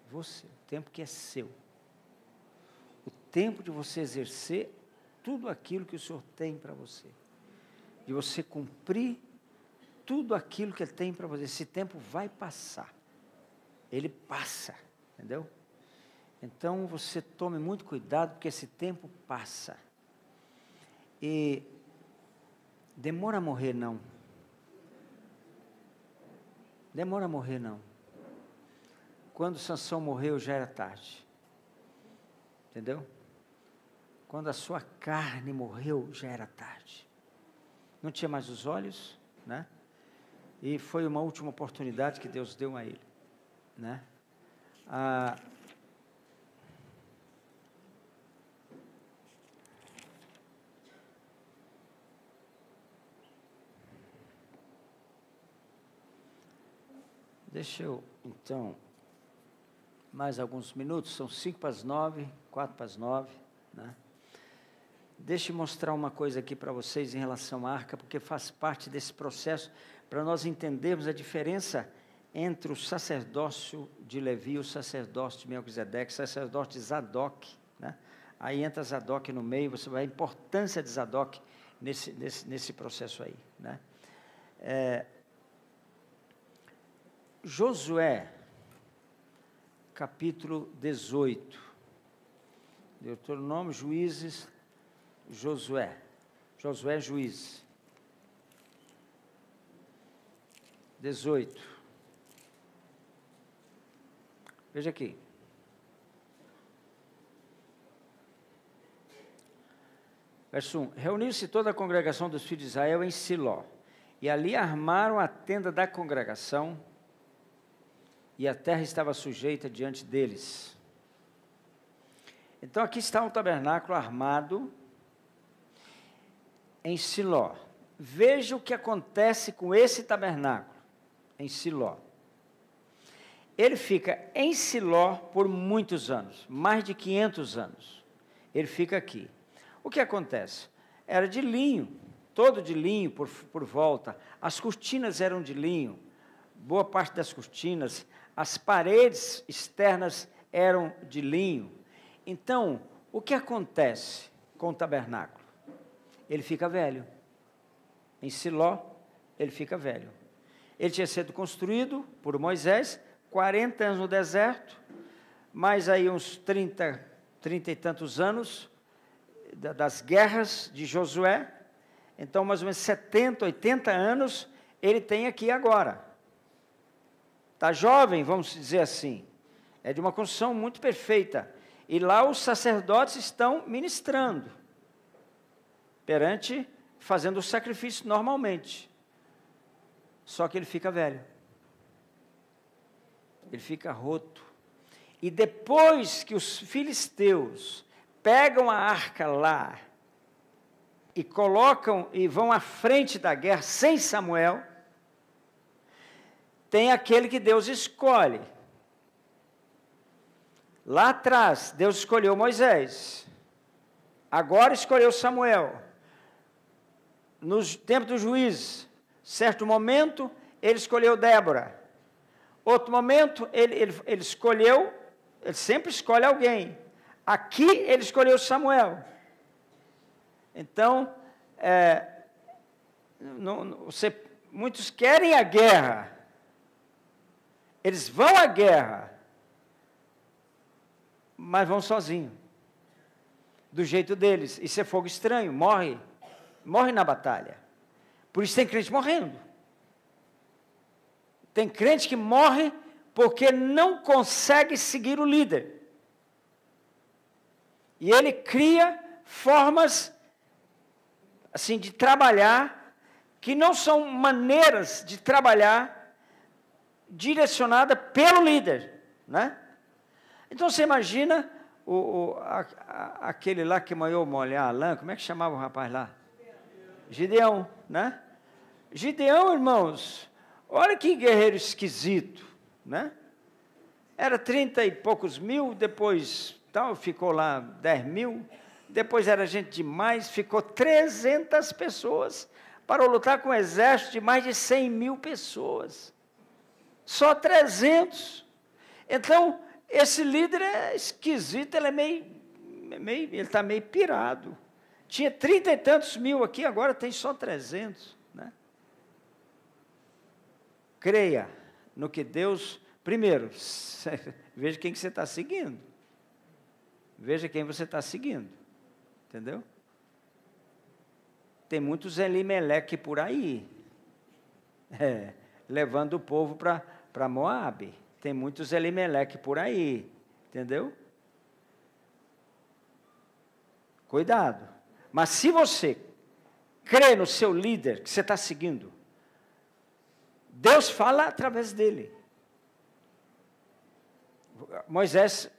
S1: Você, o tempo que é seu. O tempo de você exercer tudo aquilo que o Senhor tem para você. De você cumprir tudo aquilo que Ele tem para você. Esse tempo vai passar. Ele passa, entendeu? Então, você tome muito cuidado, porque esse tempo passa. E demora a morrer, não. Demora a morrer, não. Quando Sansão morreu, já era tarde. Entendeu? Quando a sua carne morreu, já era tarde. Não tinha mais os olhos, né? E foi uma última oportunidade que Deus deu a ele, né? Deixa eu, então, mais alguns minutos, são 5 para as 9, 4 para as 9, né? Deixa eu mostrar uma coisa aqui para vocês em relação à arca, porque faz parte desse processo, para nós entendermos a diferença entre o sacerdócio de Levi e o sacerdócio de Melquisedeque, o sacerdócio de Zadok, né? Aí entra Zadok no meio, você vai ver a importância de Zadok nesse processo aí, né? Josué, capítulo 18, Deuteronômio, Juízes, Josué, Juízes, 18, veja aqui, verso 1, reuniu-se toda a congregação dos filhos de Israel em Siló, e ali armaram a tenda da congregação, e a terra estava sujeita diante deles. Então aqui está um tabernáculo armado em Siló. Veja o que acontece com esse tabernáculo em Siló. Ele fica em Siló por muitos anos, mais de 500 anos. Ele fica aqui. O que acontece? Era de linho, todo de linho por volta. As cortinas eram de linho, boa parte das cortinas. As paredes externas eram de linho. Então, o que acontece com o tabernáculo? Ele fica velho. Em Siló, ele fica velho. Ele tinha sido construído por Moisés, 40 anos no deserto, mais aí uns 30 e tantos anos das guerras de Josué. Então, mais ou menos 70, 80 anos ele tem aqui agora. Está jovem, vamos dizer assim. É de uma construção muito perfeita. E lá os sacerdotes estão ministrando, fazendo o sacrifício normalmente. só que ele fica velho. Ele fica roto. E depois que os filisteus pegam a arca lá e colocam e vão à frente da guerra sem Samuel, tem aquele que Deus escolhe. Lá atrás, Deus escolheu Moisés. Agora escolheu Samuel. No tempo dos juízes, certo momento, ele escolheu Débora. Outro momento, ele escolheu, ele sempre escolhe alguém. Aqui, ele escolheu Samuel. Então, muitos querem a guerra. Eles vão à guerra, mas vão sozinhos. Do jeito deles. Isso é fogo estranho, morre na batalha. Por isso tem crente morrendo. Tem crente que morre porque não consegue seguir o líder. E ele cria formas assim de trabalhar que não são maneiras de trabalhar direcionada pelo líder, né? Então você imagina aquele lá que mandou molhar a lã, como é que chamava o rapaz lá? Gideão, né? Gideão, irmãos, olha que guerreiro esquisito, né? Era 30 e poucos mil, depois ficou lá 10 mil, depois era gente demais, ficou 300 pessoas para lutar com um exército de mais de 100 mil pessoas. Só 300. Então, esse líder é esquisito, ele está meio pirado. Tinha 30 e tantos mil aqui, agora tem só 300. Né? Creia no que Deus... Primeiro, veja quem que você está seguindo. Veja quem você está seguindo. Entendeu? Tem muitos Elimeleque por aí. Levando o povo para Moabe. Tem muitos Elimeleque por aí. Entendeu? Cuidado. Mas se você crê no seu líder que você está seguindo, Deus fala através dele. Moisés,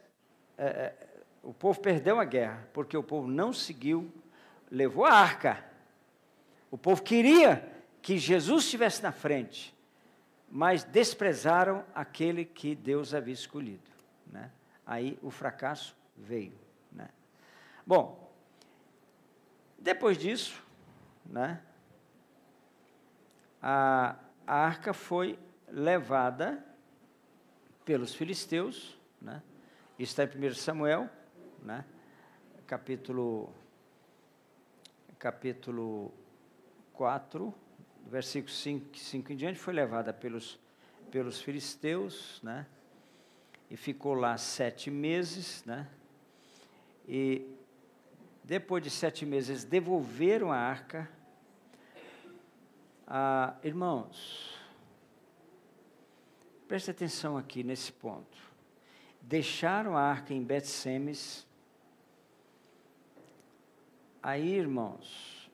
S1: o povo perdeu a guerra, porque o povo não seguiu, levou a arca. O povo queria que Jesus estivesse na frente, mas desprezaram aquele que Deus havia escolhido. Né? Aí o fracasso veio. Né? Bom, depois disso, né, a arca foi levada pelos filisteus, né? Isso está em 1 Samuel, né? capítulo 4, versículo 5 em diante, foi levada pelos filisteus, né? E ficou lá 7 meses, né? E depois de 7 meses, eles devolveram a arca. Irmãos, preste atenção aqui nesse ponto. Deixaram a arca em Bet-Semes. Aí, irmãos,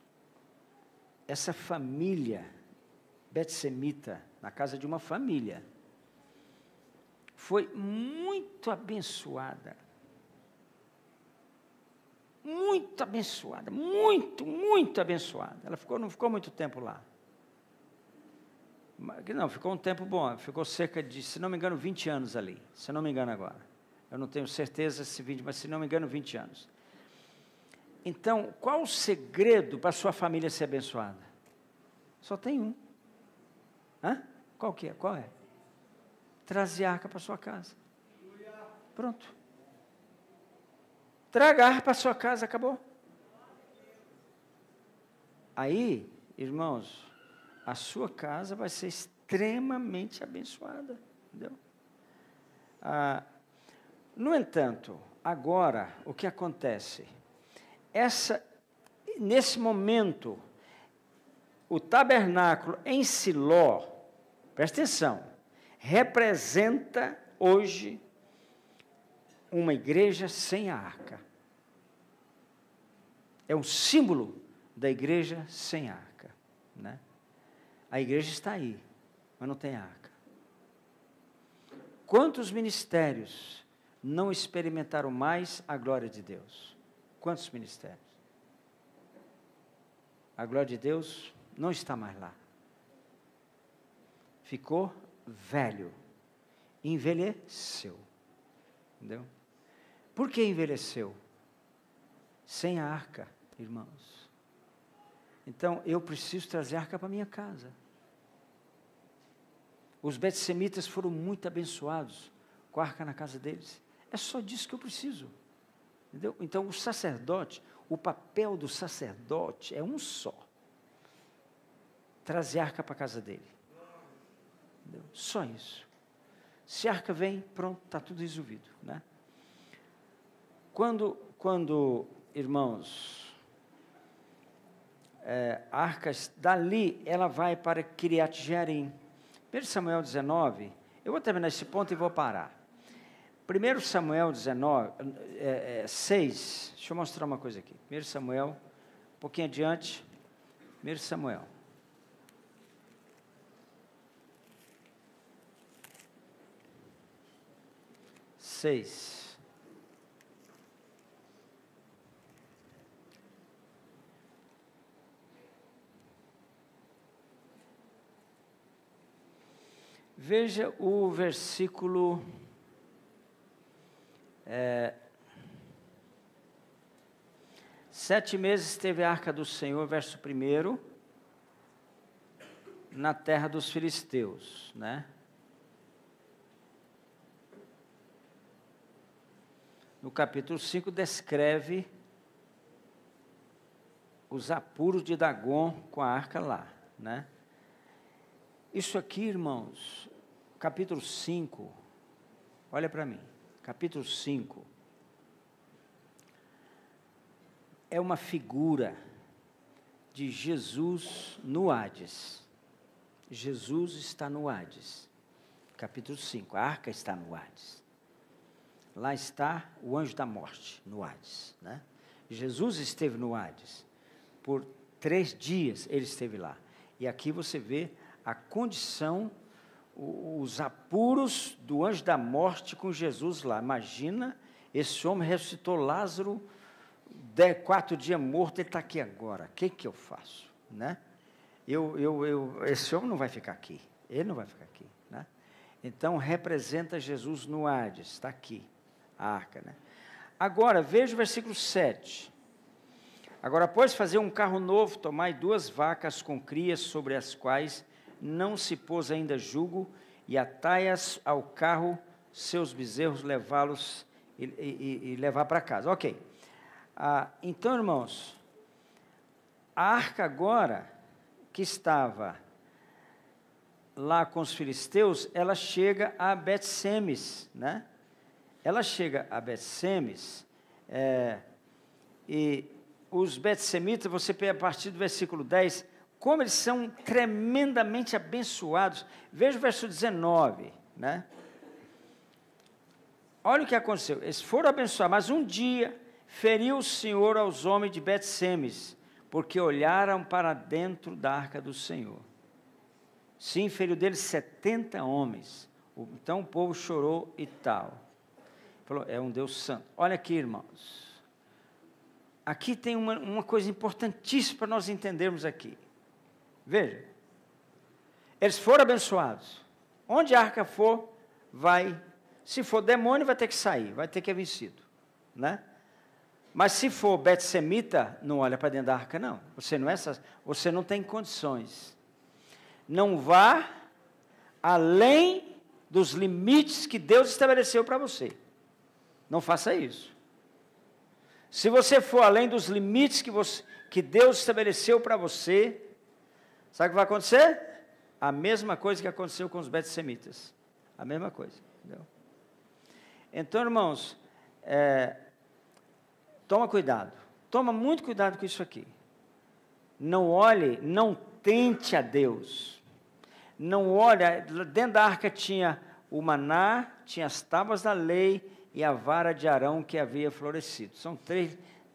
S1: essa família Bet-Semita, na casa de uma família, foi muito abençoada. Muito abençoada, muito abençoada. Ela não ficou muito tempo lá. Não, ficou um tempo bom, ficou cerca de, se não me engano, 20 anos ali, se não me engano agora. Eu não tenho certeza se 20, mas se não me engano, 20 anos. Então, qual o segredo para a sua família ser abençoada? Só tem um. Qual que é? Qual é? Trazer a arca para a sua casa. Pronto. Traga a arca para a sua casa, acabou. Aí, irmãos, a sua casa vai ser extremamente abençoada. Entendeu? No entanto, agora, o que acontece? Nesse momento, o tabernáculo em Siló, presta atenção, representa hoje uma igreja sem a arca. É um símbolo da igreja sem a arca. Né? A igreja está aí, mas não tem arca. Quantos ministérios não experimentaram mais a glória de Deus? Quantos ministérios? A glória de Deus não está mais lá. Ficou velho, envelheceu. Entendeu? Por que envelheceu? Sem a arca, irmãos. Então, eu preciso trazer a arca para minha casa. Os betsemitas foram muito abençoados com a arca na casa deles. É só disso que eu preciso. Entendeu? Então, o sacerdote, o papel do sacerdote é um só. Trazer a arca para a casa dele. Entendeu? Só isso. Se a arca vem, pronto, está tudo resolvido, né? Quando irmãos, a arca, dali, ela vai para Kiriat Jearim. 1 Samuel 19, eu vou terminar esse ponto e vou parar. 1 Samuel 19, 6, deixa eu mostrar uma coisa aqui. 1 Samuel, um pouquinho adiante, 1 Samuel. Veja o versículo 7 meses teve a arca do Senhor, verso 1, na terra dos filisteus, né? No capítulo 5 descreve os apuros de Dagon com a arca lá, né? Isso aqui, irmãos, capítulo 5, olha para mim, capítulo 5, é uma figura de Jesus no Hades. Jesus está no Hades, capítulo 5, a arca está no Hades. Lá está o anjo da morte, no Hades, né? Jesus esteve no Hades, por 3 dias ele esteve lá. E aqui você vê a condição, os apuros do anjo da morte com Jesus lá. Imagina, esse homem ressuscitou Lázaro, 4 dias morto, ele está aqui agora. O que eu faço? Né? Esse homem não vai ficar aqui, ele não vai ficar aqui. Né? Então, representa Jesus no Hades, está aqui, a arca. Né? Agora, veja o versículo 7. Agora, após fazer um carro novo, tomai 2 vacas com crias, sobre as quais não se pôs ainda jugo, e atai-as ao carro, seus bezerros, levá-los e levar para casa. Ok. Então, irmãos, a arca agora, que estava lá com os filisteus, ela chega a Bet-Semes, né? Ela chega a Bet-Semes, e os betsemitas, você pega a partir do versículo 10, como eles são tremendamente abençoados. Veja o verso 19, né? Olha o que aconteceu. Eles foram abençoados, mas um dia feriu o Senhor aos homens de Bet-Semes, porque olharam para dentro da arca do Senhor. Sim, feriu deles 70 homens. Então o povo chorou e tal. Falou, é um Deus santo. Olha aqui, irmãos. Aqui tem uma coisa importantíssima para nós entendermos aqui. Veja, eles foram abençoados. Onde a arca for, vai. Se for demônio, vai ter que sair, vai ter que ser vencido, né? Mas se for betsemita, não olha para dentro da arca, não. Você não tem condições. Não vá além dos limites que Deus estabeleceu para você. Não faça isso. Se você for além dos limites que Deus estabeleceu para você, sabe o que vai acontecer? A mesma coisa que aconteceu com os betsemitas. A mesma coisa. Entendeu? Então, irmãos, toma cuidado. Toma muito cuidado com isso aqui. Não olhe, não tente a Deus. Não olhe, dentro da arca tinha o maná, tinha as tábuas da lei e a vara de Arão que havia florescido. São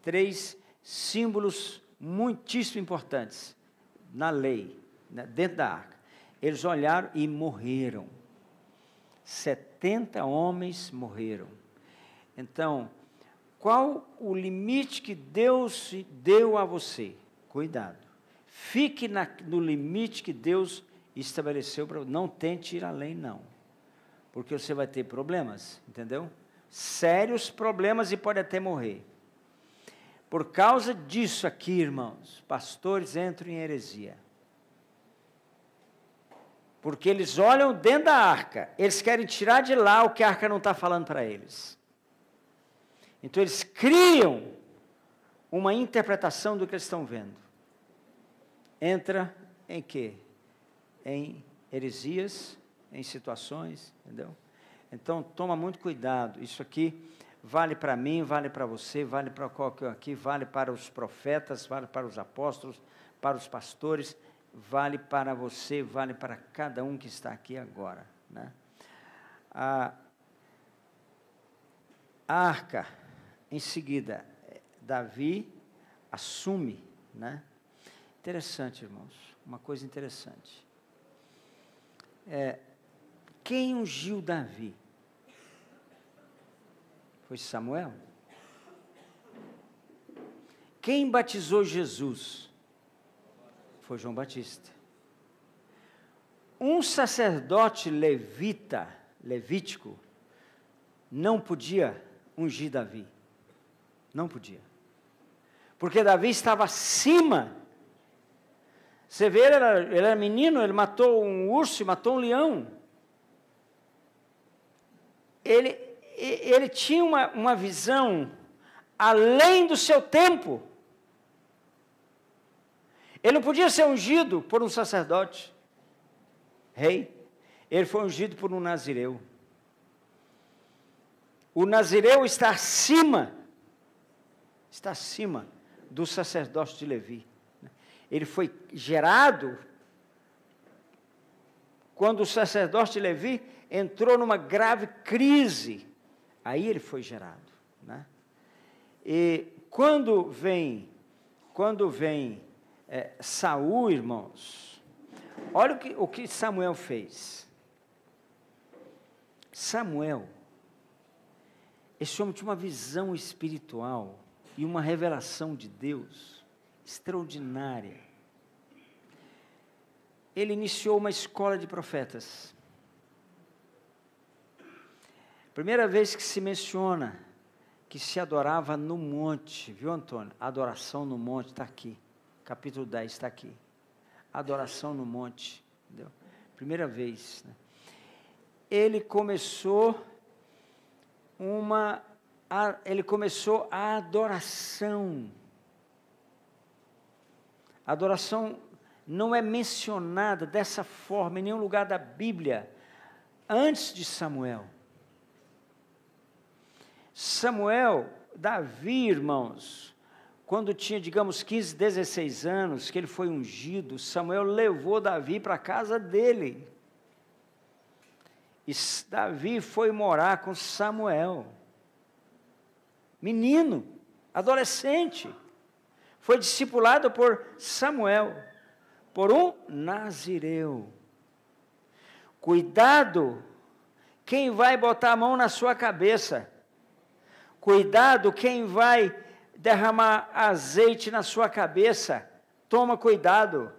S1: três símbolos muitíssimo importantes na lei, né, dentro da arca. Eles olharam e morreram. 70 homens morreram. Então, qual o limite que Deus deu a você? Cuidado. Fique no limite que Deus estabeleceu para você. Não tente ir além, não. Porque você vai ter problemas, entendeu? Sérios problemas e pode até morrer. Por causa disso aqui, irmãos, pastores entram em heresia. Porque eles olham dentro da arca, eles querem tirar de lá o que a arca não está falando para eles. Então eles criam uma interpretação do que eles estão vendo. Entra em quê? Em heresias, em situações, entendeu? Então toma muito cuidado, isso aqui vale para mim, vale para você, vale para qualquer aqui, vale para os profetas, vale para os apóstolos, para os pastores, vale para você, vale para cada um que está aqui agora, né? A arca, em seguida, Davi assume, né? Interessante, irmãos, uma coisa interessante. Quem ungiu Davi? Foi Samuel? Quem batizou Jesus? Foi João Batista. Um sacerdote levítico, não podia ungir Davi. Não podia. Porque Davi estava acima. Você vê, ele era menino, ele matou um urso, matou um leão. Ele tinha uma visão além do seu tempo. Ele não podia ser ungido por um sacerdote, rei. Ele foi ungido por um nazireu. O nazireu está acima do sacerdócio de Levi. Ele foi gerado quando o sacerdócio de Levi entrou numa grave crise. Aí ele foi gerado, né? E quando vem Saul, irmãos, olha o que Samuel fez. Samuel, esse homem tinha uma visão espiritual e uma revelação de Deus extraordinária. Ele iniciou uma escola de profetas. Primeira vez que se menciona que se adorava no monte, viu, Antônio? Adoração no monte está aqui, capítulo 10 está aqui. Adoração no monte, entendeu? Primeira vez, né? Ele começou a adoração. A adoração não é mencionada dessa forma em nenhum lugar da Bíblia antes de Samuel. Davi, irmãos, quando tinha, digamos, 15, 16 anos, que ele foi ungido, Samuel levou Davi para a casa dele. E Davi foi morar com Samuel. Menino, adolescente, foi discipulado por Samuel, por um nazireu. Cuidado, quem vai botar a mão na sua cabeça. Cuidado, quem vai derramar azeite na sua cabeça. Toma cuidado,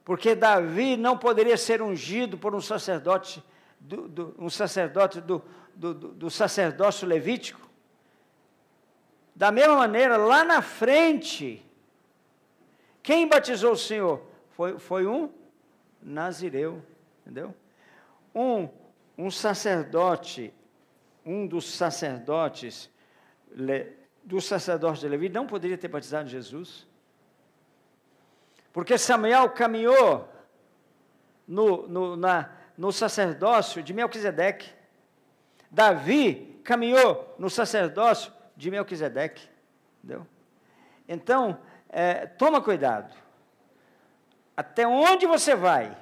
S1: porque Davi não poderia ser ungido por um sacerdote do sacerdócio levítico. Da mesma maneira, lá na frente, quem batizou o Senhor? Foi um nazireu, entendeu? Um sacerdote, um dos sacerdotes do sacerdócio de Levi não poderia ter batizado Jesus. Porque Samuel caminhou no sacerdócio de Melquisedeque. Davi caminhou no sacerdócio de Melquisedeque, entendeu? Então, toma cuidado. Até onde você vai?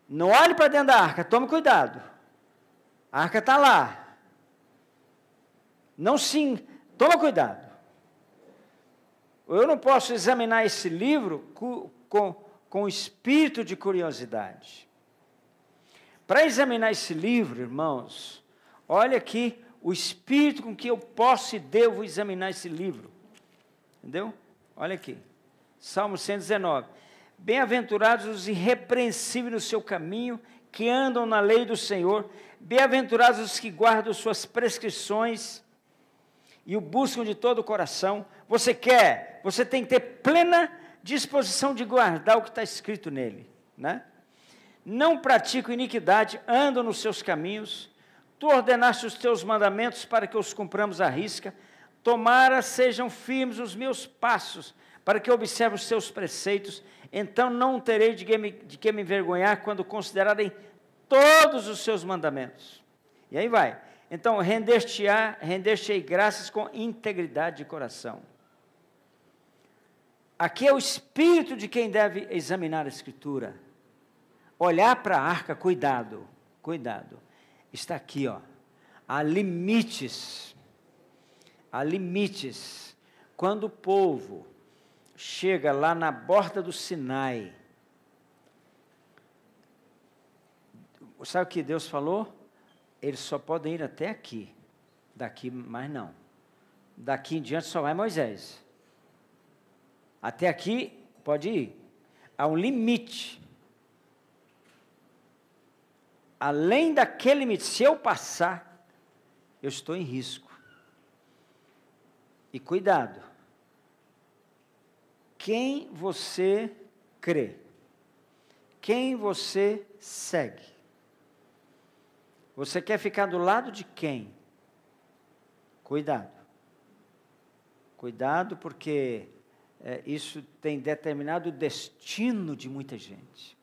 S1: Não olhe para dentro da arca, tome cuidado. A arca está lá. Toma cuidado. Eu não posso examinar esse livro com espírito de curiosidade. Para examinar esse livro, irmãos, olha aqui o espírito com que eu posso e devo examinar esse livro. Entendeu? Olha aqui. Salmo 119. Bem-aventurados os irrepreensíveis no seu caminho, que andam na lei do Senhor. Bem-aventurados os que guardam suas prescrições e o buscam de todo o coração. Você tem que ter plena disposição de guardar o que está escrito nele, né? Não praticam iniquidade, andam nos seus caminhos. Tu ordenaste os teus mandamentos para que os cumpramos à risca. Tomara sejam firmes os meus passos, para que eu observe os seus preceitos. Então não terei de que me envergonhar quando considerarem todos os seus mandamentos. E aí vai. Então, render-te-ei graças com integridade de coração. Aqui é o espírito de quem deve examinar a Escritura. Olhar para a arca, cuidado. Está aqui, ó. Há limites. Quando o povo chega lá na borda do Sinai, sabe o que Deus falou? Eles só podem ir até aqui, daqui mais não. Daqui em diante só vai Moisés. Até aqui pode ir. Há um limite. Além daquele limite, se eu passar, eu estou em risco. E cuidado. Quem você crê? Quem você segue? Você quer ficar do lado de quem? Cuidado. Cuidado, porque isso tem determinado o destino de muita gente.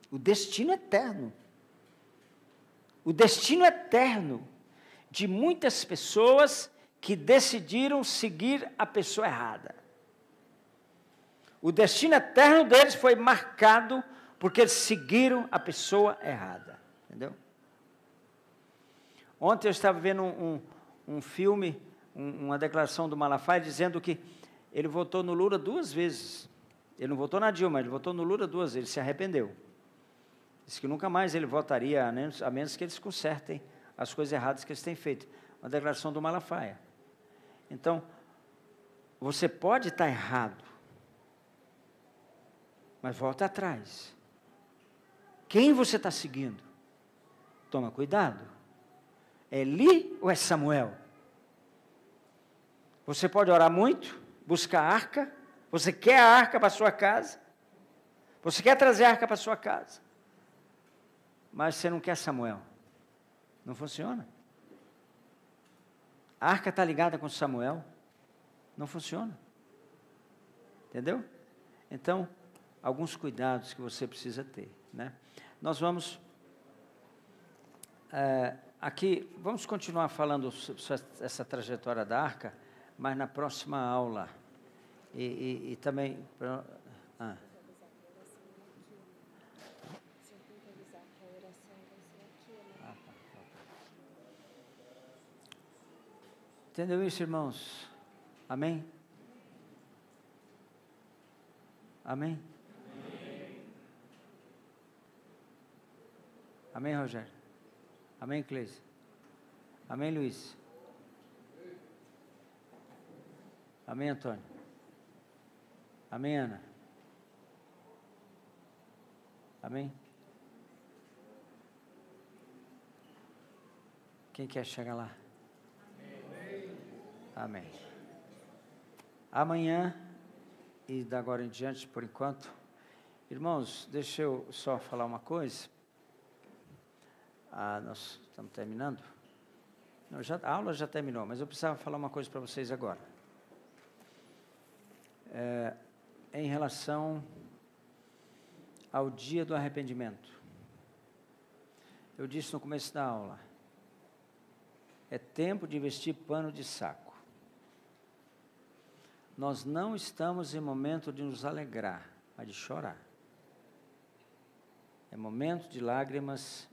S1: O destino eterno. O destino eterno de muitas pessoas que decidiram seguir a pessoa errada. O destino eterno deles foi marcado porque eles seguiram a pessoa errada. Entendeu? Ontem eu estava vendo um filme, uma declaração do Malafaia, dizendo que ele votou no Lula 2 vezes. Ele não votou na Dilma, ele votou no Lula 2 vezes, ele se arrependeu. Disse que nunca mais ele votaria, a menos que eles consertem as coisas erradas que eles têm feito. Uma declaração do Malafaia. Então, você pode estar errado, mas volta atrás. Quem você está seguindo? Toma cuidado. É Eli ou é Samuel? Você pode orar muito, buscar a arca. Você quer a arca para a sua casa? Você quer trazer a arca para a sua casa? Mas você não quer Samuel. Não funciona. A arca está ligada com Samuel. Não funciona. Entendeu? Então, alguns cuidados que você precisa ter, né? Nós vamos... aqui, vamos continuar falando sobre essa trajetória da arca, mas na próxima aula. E também... Entendeu isso, irmãos? Amém? Amém? Amém, Rogério? Amém, Cleise? Amém, Luiz? Amém, Antônio? Amém, Ana? Amém? Quem quer chegar lá? Amém. Amanhã e da agora em diante, por enquanto, irmãos, deixa eu só falar uma coisa. Nós estamos terminando. Não, a aula já terminou, mas eu precisava falar uma coisa para vocês agora. Em relação ao dia do arrependimento. Eu disse no começo da aula, é tempo de vestir pano de saco. Nós não estamos em momento de nos alegrar, mas de chorar. É momento de lágrimas,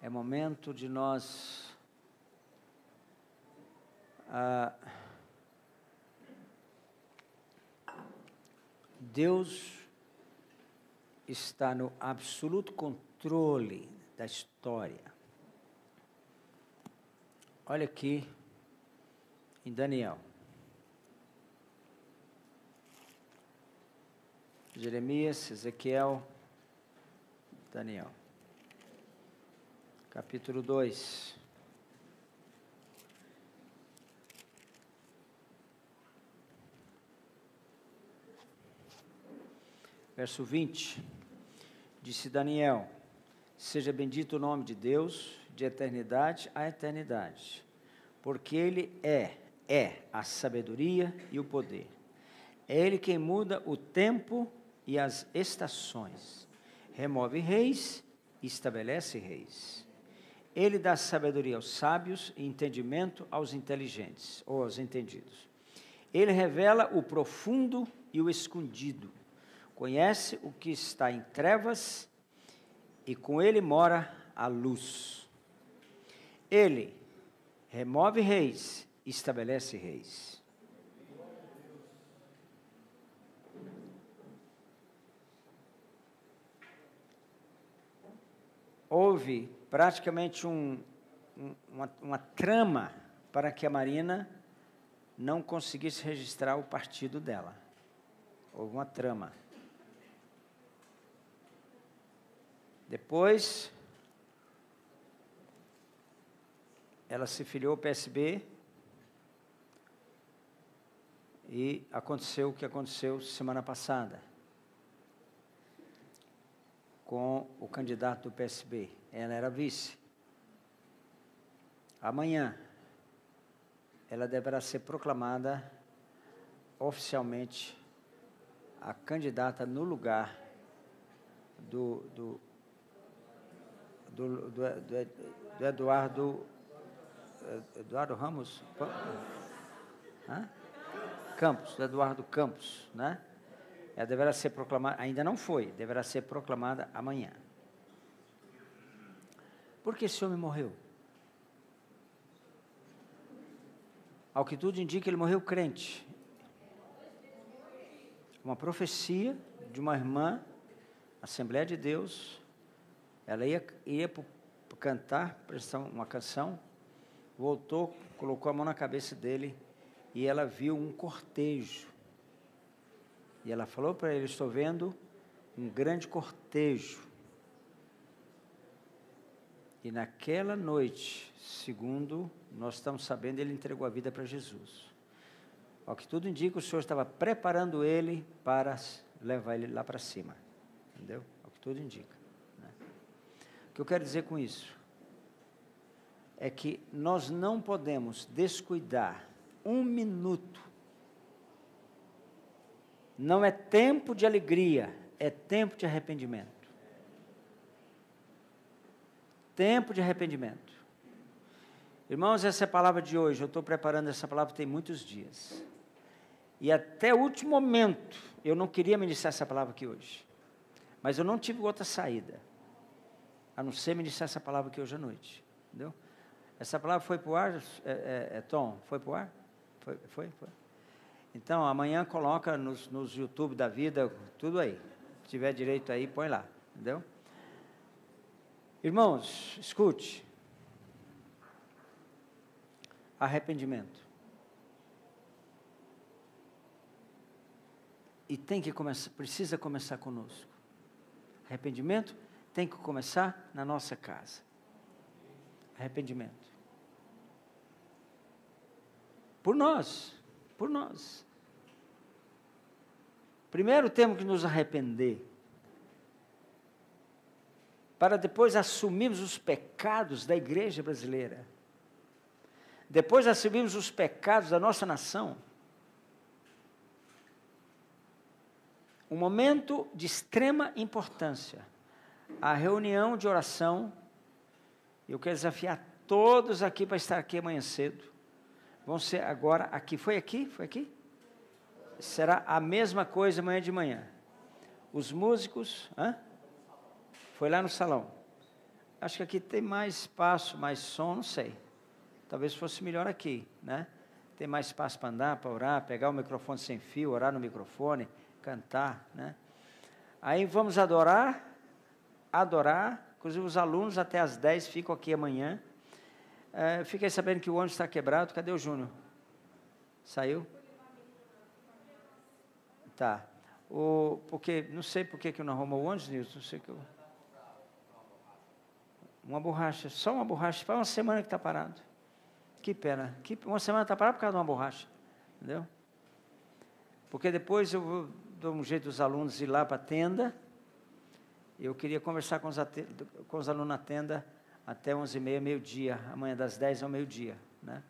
S1: é momento de nós Deus está no absoluto controle da história. Olha aqui em Daniel. Jeremias, Ezequiel, Daniel. Capítulo 2. Verso 20. Disse Daniel: seja bendito o nome de Deus, de eternidade a eternidade, porque Ele é a sabedoria e o poder. É Ele quem muda o tempo e as estações, remove reis e estabelece reis. Ele dá sabedoria aos sábios e entendimento aos inteligentes, ou aos entendidos. Ele revela o profundo e o escondido, conhece o que está em trevas e com ele mora a luz. Ele remove reis e estabelece reis. Houve praticamente uma trama para que a Marina não conseguisse registrar o partido dela. Houve uma trama. Depois, ela se filiou ao PSB e aconteceu o que aconteceu semana passada com o candidato do PSB. Ela era vice. Amanhã, ela deverá ser proclamada oficialmente a candidata no lugar do Eduardo Ramos? Campos, do Eduardo Campos, né? Ela deverá ser proclamada, ainda não foi, deverá ser proclamada amanhã. Por que esse homem morreu? Ao que tudo indica, ele morreu crente. Uma profecia de uma irmã, Assembleia de Deus, ela ia cantar, prestar uma canção, voltou, colocou a mão na cabeça dele e ela viu um cortejo. E ela falou para ele: estou vendo um grande cortejo. E naquela noite, segundo nós estamos sabendo, ele entregou a vida para Jesus. Ao que tudo indica, o Senhor estava preparando ele para levar ele lá para cima. Entendeu? Ao que tudo indica. Né? O que eu quero dizer com isso é que nós não podemos descuidar um minuto. Não é tempo de alegria, é tempo de arrependimento. Tempo de arrependimento. Irmãos, essa é a palavra de hoje. Eu estou preparando essa palavra tem muitos dias. E até o último momento, eu não queria ministrar essa palavra aqui hoje. Mas eu não tive outra saída, a não ser ministrar essa palavra aqui hoje à noite. Entendeu? Essa palavra foi para o ar, Tom? Foi para o ar? Foi. Então, amanhã coloca nos YouTube da vida, tudo aí. Se tiver direito aí, põe lá. Entendeu? Irmãos, escute. Arrependimento. E precisa começar conosco. Arrependimento tem que começar na nossa casa. Arrependimento. Por nós. Primeiro temos que nos arrepender, para depois assumirmos os pecados da igreja brasileira. Depois assumimos os pecados da nossa nação. Um momento de extrema importância. A reunião de oração. Eu quero desafiar todos aqui para estar aqui amanhã cedo. Vão ser agora aqui. Foi aqui? Será a mesma coisa amanhã de manhã. Os músicos... Foi lá no salão. Acho que aqui tem mais espaço, mais som, não sei. Talvez fosse melhor aqui, né? Tem mais espaço para andar, para orar, pegar o microfone sem fio, orar no microfone, cantar, né? Aí vamos adorar, inclusive os alunos até às 10 ficam aqui amanhã. Fiquei sabendo que o ônibus está quebrado. Cadê o Júnior? Saiu? Tá. Porque, não sei por que não arrumou o ônibus, Nilson. Não sei que uma borracha, só uma borracha. Faz uma semana que está parado. Que pena. Uma semana está parado por causa de uma borracha. Entendeu? Porque depois eu dou um jeito dos alunos ir lá para a tenda. Eu queria conversar com os alunos na tenda até 11h30, meio-dia. Amanhã das 10 ao meio-dia, né?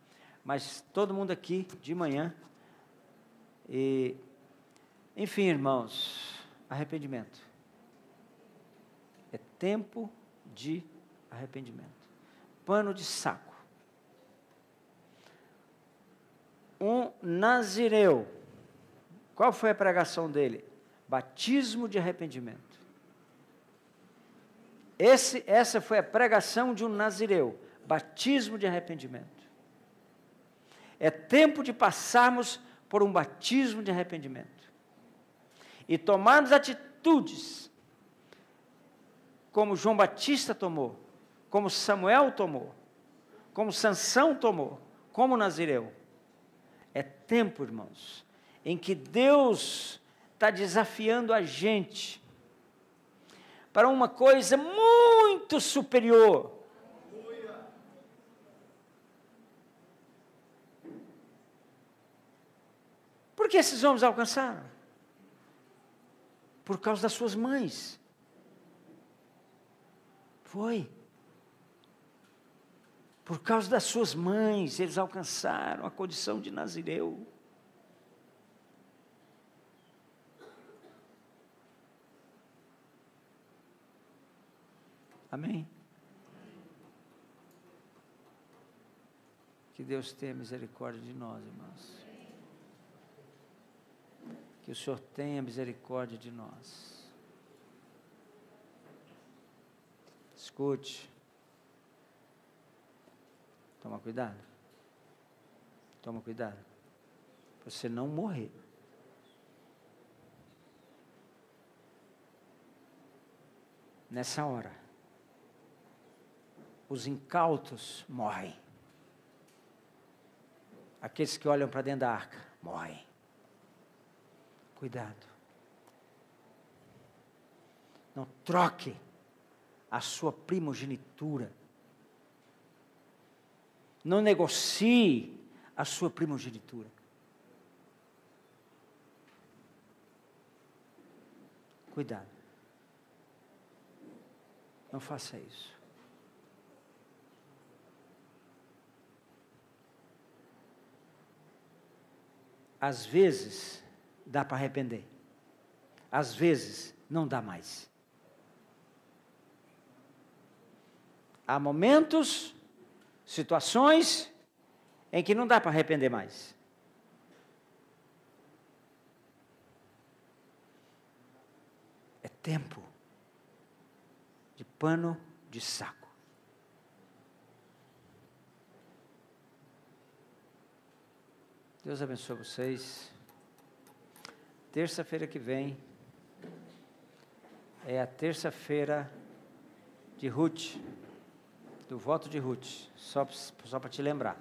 S1: Mas todo mundo aqui de manhã. Enfim, irmãos, arrependimento. É tempo de arrependimento. Pano de saco. Um nazireu. Qual foi a pregação dele? Batismo de arrependimento. Essa foi a pregação de um nazireu. Batismo de arrependimento. É tempo de passarmos por um batismo de arrependimento. E tomarmos atitudes como João Batista tomou, como Samuel tomou, como Sansão tomou, como Nazireu. É tempo, irmãos, em que Deus está desafiando a gente para uma coisa muito superior. Por que esses homens alcançaram? Por causa das suas mães. Foi. Por causa das suas mães, eles alcançaram a condição de nazireu. Amém? Que Deus tenha misericórdia de nós, irmãos. Que o Senhor tenha misericórdia de nós. Escute. Toma cuidado. Toma cuidado. Para você não morrer. Nessa hora, os incautos morrem. Aqueles que olham para dentro da arca, morrem. Cuidado. Não troque a sua primogenitura. Não negocie a sua primogenitura. Cuidado. Não faça isso. Às vezes, dá para arrepender. Às vezes, não dá mais. Há momentos, situações, em que não dá para arrepender mais. É tempo de pano de saco. Deus abençoe vocês. Terça-feira que vem é a terça-feira de Ruth, do voto de Ruth, só para te lembrar.